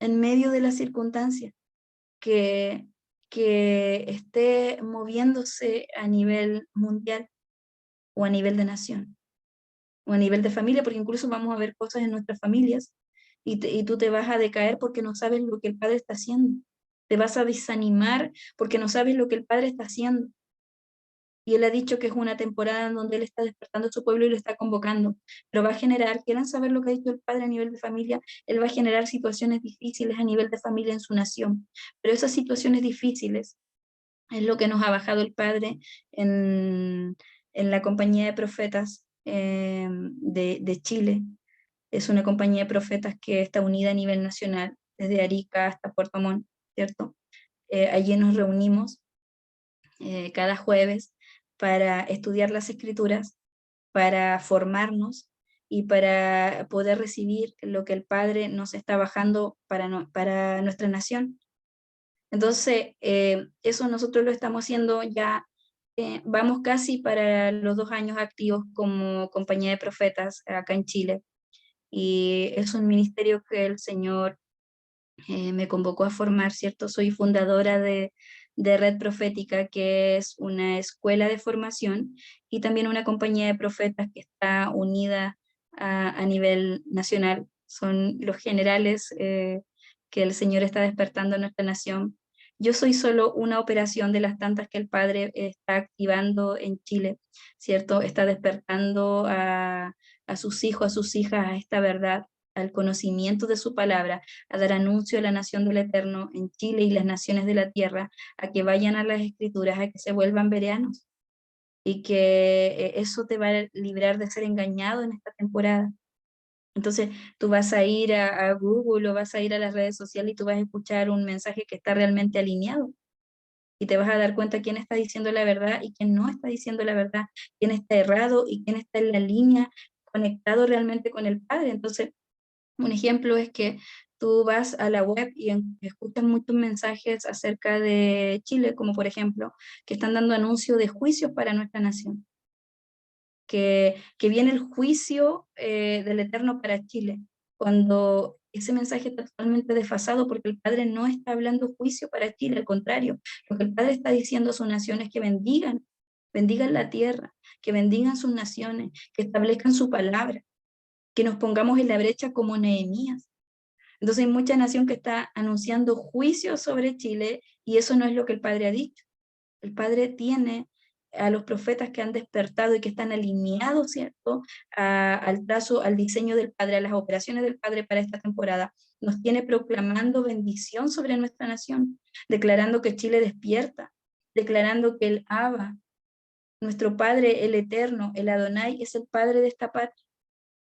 en medio de las circunstancias que, que esté moviéndose a nivel mundial o a nivel de nación o a nivel de familia, porque incluso vamos a ver cosas en nuestras familias y tú te vas a decaer porque no sabes lo que el Padre está haciendo. Te vas a desanimar porque no sabes lo que el Padre está haciendo. Y Él ha dicho que es una temporada en donde Él está despertando a su pueblo y lo está convocando. Pero va a generar, quieran saber lo que ha dicho el Padre a nivel de familia, Él va a generar situaciones difíciles a nivel de familia en su nación. Pero esas situaciones difíciles es lo que nos ha bajado el Padre en la compañía de profetas de Chile. Es una compañía de profetas que está unida a nivel nacional, desde Arica hasta Puerto Montt, ¿cierto? Allí nos reunimos cada jueves para estudiar las escrituras, para formarnos y para poder recibir lo que el Padre nos está bajando para nuestra nación. Entonces, eso nosotros lo estamos haciendo ya, vamos casi para los 2 años activos como compañía de profetas acá en Chile. Y es un ministerio que el Señor me convocó a formar, ¿cierto? Soy fundadora de Red Profética, que es una escuela de formación y también una compañía de profetas que está unida a nivel nacional. Son los generales que el Señor está despertando en nuestra nación. Yo soy solo una operación de las tantas que el Padre está activando en Chile, ¿cierto? Está despertando a sus hijos, a sus hijas, a esta verdad, al conocimiento de su palabra, a dar anuncio a la nación del Eterno en Chile y las naciones de la tierra, a que vayan a las escrituras, a que se vuelvan bereanos y que eso te va a librar de ser engañado en esta temporada. Entonces tú vas a ir a Google o vas a ir a las redes sociales y tú vas a escuchar un mensaje que está realmente alineado y te vas a dar cuenta quién está diciendo la verdad y quién no está diciendo la verdad, quién está errado y quién está en la línea conectado realmente con el Padre. Entonces, un ejemplo es que tú vas a la web y escuchas muchos mensajes acerca de Chile, como por ejemplo, que están dando anuncios de juicios para nuestra nación, que viene el juicio del Eterno para Chile, cuando ese mensaje está totalmente desfasado porque el Padre no está hablando juicio para Chile, al contrario, lo que el Padre está diciendo a sus naciones es que bendigan la tierra, que bendigan sus naciones, que establezcan su palabra, que nos pongamos en la brecha como Nehemías. Entonces hay mucha nación que está anunciando juicios sobre Chile y eso no es lo que el Padre ha dicho. El Padre tiene a los profetas que han despertado y que están alineados, ¿cierto? Al trazo, al diseño del Padre, a las operaciones del Padre para esta temporada. Nos tiene proclamando bendición sobre nuestra nación, declarando que Chile despierta, declarando que el Abba, nuestro Padre, el Eterno, el Adonai, es el Padre de esta patria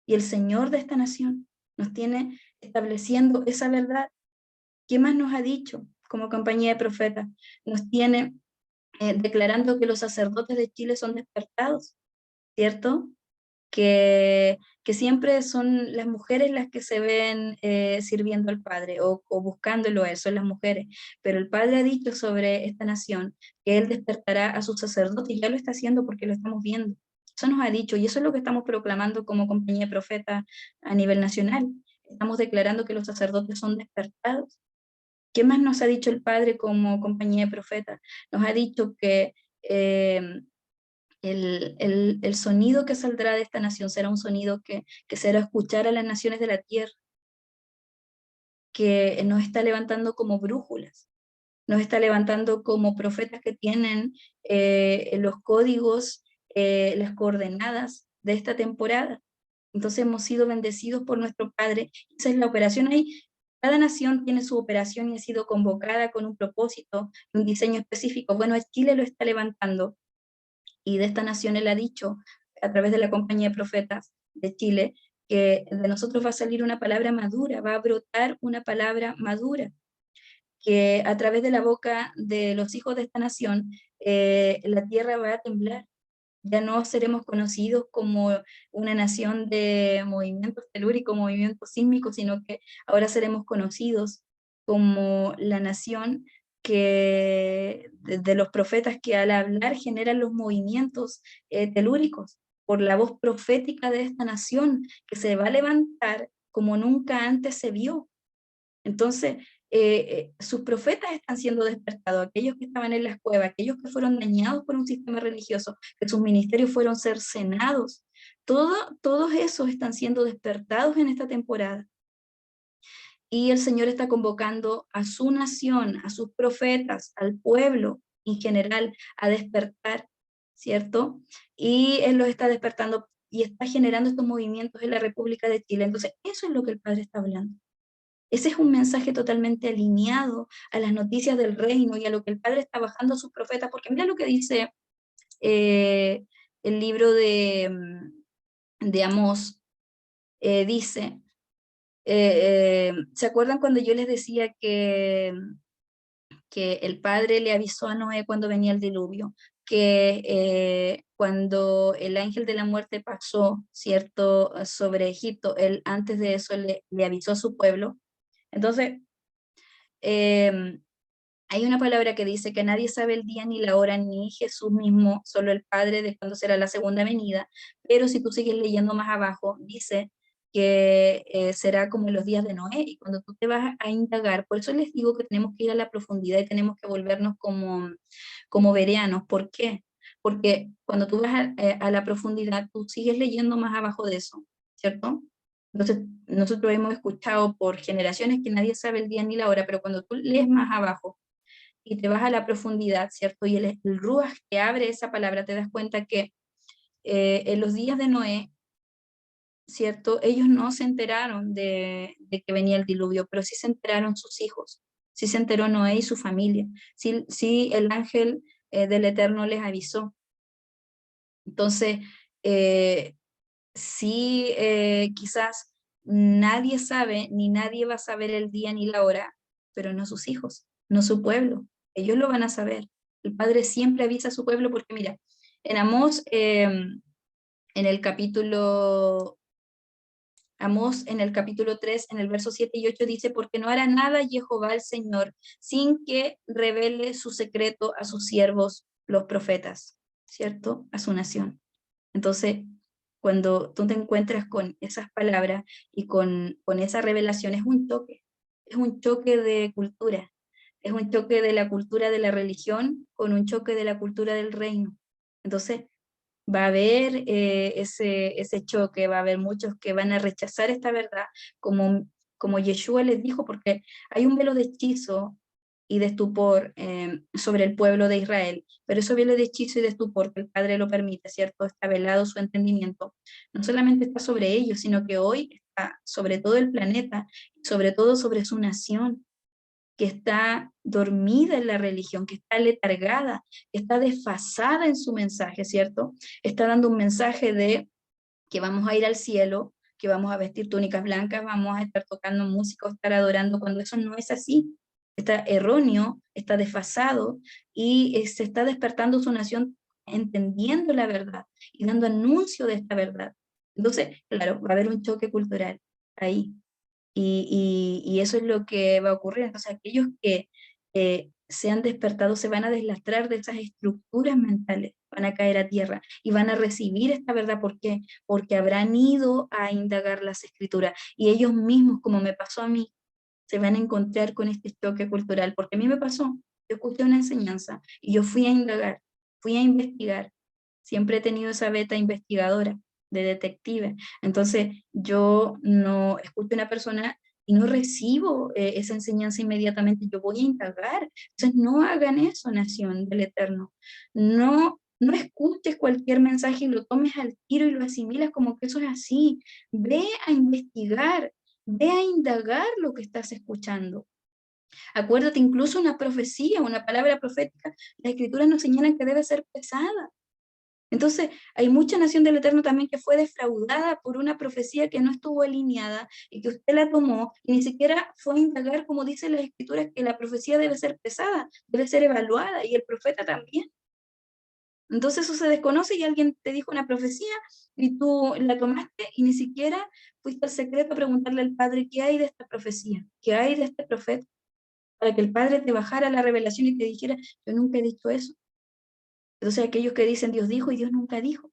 y el Señor de esta nación. Nos tiene estableciendo esa verdad. ¿Qué más nos ha dicho como compañía de profetas? Nos tiene declarando que los sacerdotes de Chile son despertados, ¿cierto? Que siempre son las mujeres las que se ven sirviendo al Padre o buscándolo a él, son las mujeres. Pero el Padre ha dicho sobre esta nación que Él despertará a sus sacerdotes y ya lo está haciendo porque lo estamos viendo. Eso nos ha dicho y eso es lo que estamos proclamando como compañía de profetas a nivel nacional. Estamos declarando que los sacerdotes son despertados. ¿Qué más nos ha dicho el Padre como compañía de profetas? Nos ha dicho que eh, el sonido que saldrá de esta nación será un sonido que será escuchar a las naciones de la tierra, que nos está levantando como brújulas, nos está levantando como profetas que tienen los códigos, las coordenadas de esta temporada. Entonces hemos sido bendecidos por nuestro Padre. Esa es la operación ahí. Cada nación tiene su operación y ha sido convocada con un propósito, un diseño específico. Bueno, Chile lo está levantando y de esta nación él ha dicho a través de la compañía de profetas de Chile que de nosotros va a salir una palabra madura, va a brotar una palabra madura, que a través de la boca de los hijos de esta nación la tierra va a temblar. Ya no seremos conocidos como una nación de movimientos telúricos, movimientos sísmicos, sino que ahora seremos conocidos como la nación de los profetas que al hablar generan los movimientos telúricos, por la voz profética de esta nación que se va a levantar como nunca antes se vio. Entonces, sus profetas están siendo despertados, aquellos que estaban en las cuevas, aquellos que fueron dañados por un sistema religioso, que sus ministerios fueron cercenados, todos esos están siendo despertados en esta temporada. Y el Señor está convocando a su nación, a sus profetas, al pueblo en general, a despertar, ¿cierto? Y Él los está despertando y está generando estos movimientos en la República de Chile. Entonces, eso es lo que el Padre está hablando. Ese es un mensaje totalmente alineado a las noticias del reino y a lo que el Padre está bajando a sus profetas, porque mira lo que dice eh, el libro de Amós, dice, ¿se acuerdan cuando yo les decía que el Padre le avisó a Noé cuando venía el diluvio? Que cuando el ángel de la muerte pasó, ¿cierto?, sobre Egipto, él antes de eso le avisó a su pueblo. Entonces, eh, hay una palabra que dice que nadie sabe el día ni la hora, ni Jesús mismo, solo el Padre de cuándo será la segunda venida, pero si tú sigues leyendo más abajo, dice que será como en los días de Noé, y cuando tú te vas a indagar, por eso les digo que tenemos que ir a la profundidad y tenemos que volvernos como bereanos. ¿Por qué? Porque cuando tú vas a la profundidad, tú sigues leyendo más abajo de eso, ¿cierto? Entonces, nosotros hemos escuchado por generaciones que nadie sabe el día ni la hora, pero cuando tú lees más abajo, y te vas a la profundidad, ¿cierto? Y el Ruach que abre esa palabra, te das cuenta que en los días de Noé, ¿cierto? Ellos no se enteraron de que venía el diluvio, pero sí se enteraron sus hijos, sí se enteró Noé y su familia, sí el ángel del Eterno les avisó. Entonces, eh, sí, quizás nadie sabe, ni nadie va a saber el día ni la hora, pero no sus hijos, no su pueblo. Ellos lo van a saber. El Padre siempre avisa a su pueblo porque mira, en Amós, en el capítulo, Amós en el capítulo 3 en el verso 7 y 8 dice, porque no hará nada Jehová el Señor sin que revele su secreto a sus siervos, los profetas, ¿cierto? A su nación. Entonces, cuando tú te encuentras con esas palabras y con esa revelación, es un choque de cultura, es un choque de la cultura de la religión con un choque de la cultura del reino. Entonces, Va a haber ese choque, va a haber muchos que van a rechazar esta verdad, como Yeshua les dijo, porque hay un velo de hechizo y de estupor sobre el pueblo de Israel, pero ese velo de hechizo y de estupor que el Padre lo permite, ¿cierto? Está velado su entendimiento, no solamente está sobre ellos, sino que hoy está sobre todo el planeta, sobre todo sobre su nación, que está dormida en la religión, que está letargada, que está desfasada en su mensaje, ¿cierto? Está dando un mensaje de que vamos a ir al cielo, que vamos a vestir túnicas blancas, vamos a estar tocando música, estar adorando, cuando eso no es así. Está erróneo, está desfasado y se está despertando su nación entendiendo la verdad y dando anuncio de esta verdad. Entonces, claro, va a haber un choque cultural ahí. Y eso es lo que va a ocurrir. Entonces, aquellos que se han despertado se van a deslastrar de esas estructuras mentales, van a caer a tierra y van a recibir esta verdad. ¿Por qué? Porque habrán ido a indagar las escrituras y ellos mismos, como me pasó a mí, se van a encontrar con este choque cultural. Porque a mí me pasó, yo escuché una enseñanza y yo fui a indagar, fui a investigar. Siempre he tenido esa beta investigadora de detective. Entonces, yo no escucho a una persona y no recibo esa enseñanza inmediatamente, yo voy a indagar. Entonces, no hagan eso, nación del Eterno. No escuches cualquier mensaje y lo tomes al tiro y lo asimilas como que eso es así. Ve a investigar, ve a indagar lo que estás escuchando. Acuérdate, incluso una profecía, una palabra profética, las escrituras nos señalan que debe ser pesada. Entonces, hay mucha nación del Eterno también que fue defraudada por una profecía que no estuvo alineada y que usted la tomó y ni siquiera fue a indagar, como dicen las escrituras, que la profecía debe ser pesada, debe ser evaluada y el profeta también. Entonces eso se desconoce y alguien te dijo una profecía y tú la tomaste y ni siquiera fuiste al secreto a preguntarle al Padre qué hay de esta profecía, qué hay de este profeta, para que el Padre te bajara la revelación y te dijera, yo nunca he dicho eso. Entonces aquellos que dicen Dios dijo y Dios nunca dijo,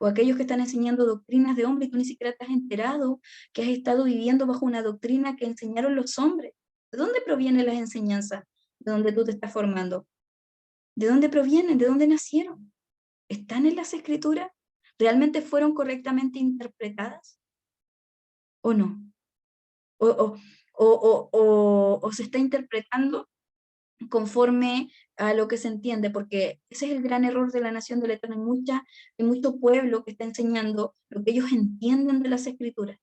o aquellos que están enseñando doctrinas de hombres y tú ni siquiera te has enterado que has estado viviendo bajo una doctrina que enseñaron los hombres. ¿De dónde provienen las enseñanzas de donde tú te estás formando? ¿De dónde provienen? ¿De dónde nacieron? ¿Están en las escrituras? ¿Realmente fueron correctamente interpretadas o no? ¿O, o se está interpretando conforme a lo que se entiende? Porque ese es el gran error de la nación del Eterno. Hay mucho pueblo que está enseñando lo que ellos entienden de las escrituras,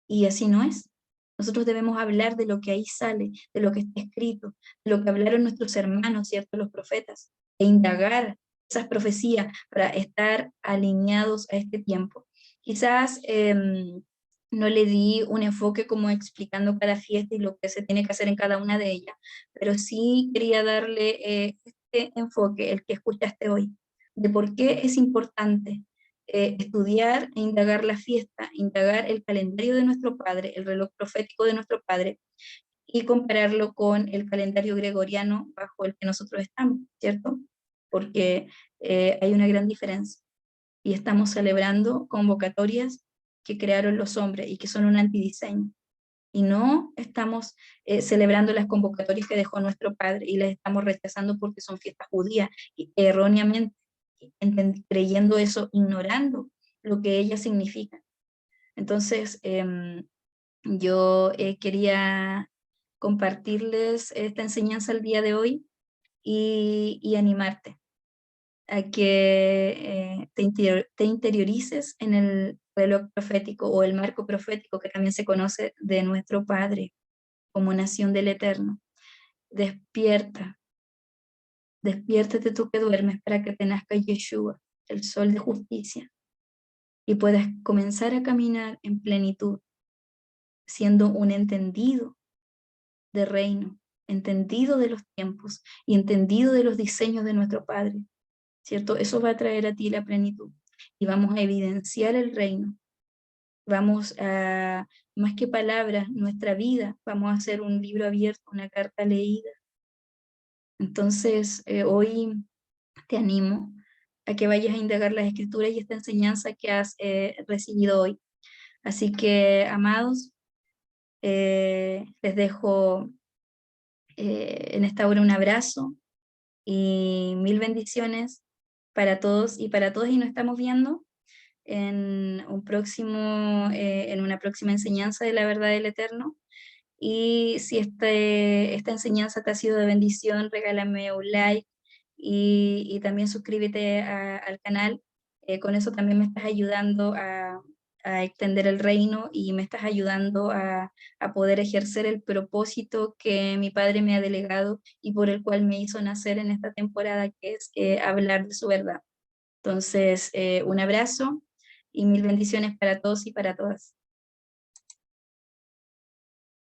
y así no es. Nosotros debemos hablar de lo que ahí sale, de lo que está escrito, de lo que hablaron nuestros hermanos, ¿cierto? Los profetas, e indagar esas profecías para estar alineados a este tiempo. Quizás no le di un enfoque como explicando cada fiesta y lo que se tiene que hacer en cada una de ellas, pero sí quería darle este enfoque, el que escuchaste hoy, de por qué es importante estudiar e indagar la fiesta, indagar el calendario de nuestro Padre, el reloj profético de nuestro Padre, y compararlo con el calendario gregoriano bajo el que nosotros estamos, ¿cierto? Porque hay una gran diferencia y estamos celebrando convocatorias que crearon los hombres y que son un antidiseño. Y no estamos celebrando las convocatorias que dejó nuestro Padre y las estamos rechazando porque son fiestas judías, y erróneamente creyendo eso, ignorando lo que ellas significan. Entonces, yo quería compartirles esta enseñanza el día de hoy y animarte a que te interiorices en el reloj profético o el marco profético que también se conoce de nuestro Padre como nación del Eterno. Despierta, despiértate tú que duermes para que te nazca Yeshua, el sol de justicia, y puedas comenzar a caminar en plenitud, siendo un entendido de reino, entendido de los tiempos y entendido de los diseños de nuestro Padre, ¿cierto? Eso va a traer a ti la plenitud y vamos a evidenciar el reino. Vamos a, más que palabras, nuestra vida, vamos a hacer un libro abierto, una carta leída. Entonces, hoy te animo a que vayas a indagar las escrituras y esta enseñanza que has recibido hoy. Así que, amados, les dejo en esta hora un abrazo y mil bendiciones para todos y para todas, y nos estamos viendo en un próximo, en una próxima enseñanza de la verdad del Eterno. Y si esta enseñanza te ha sido de bendición, regálame un like y también suscríbete al canal. Con eso también me estás ayudando a extender el reino y me estás ayudando a poder ejercer el propósito que mi padre me ha delegado y por el cual me hizo nacer en esta temporada, que es hablar de su verdad. Entonces, un abrazo y mil bendiciones para todos y para todas.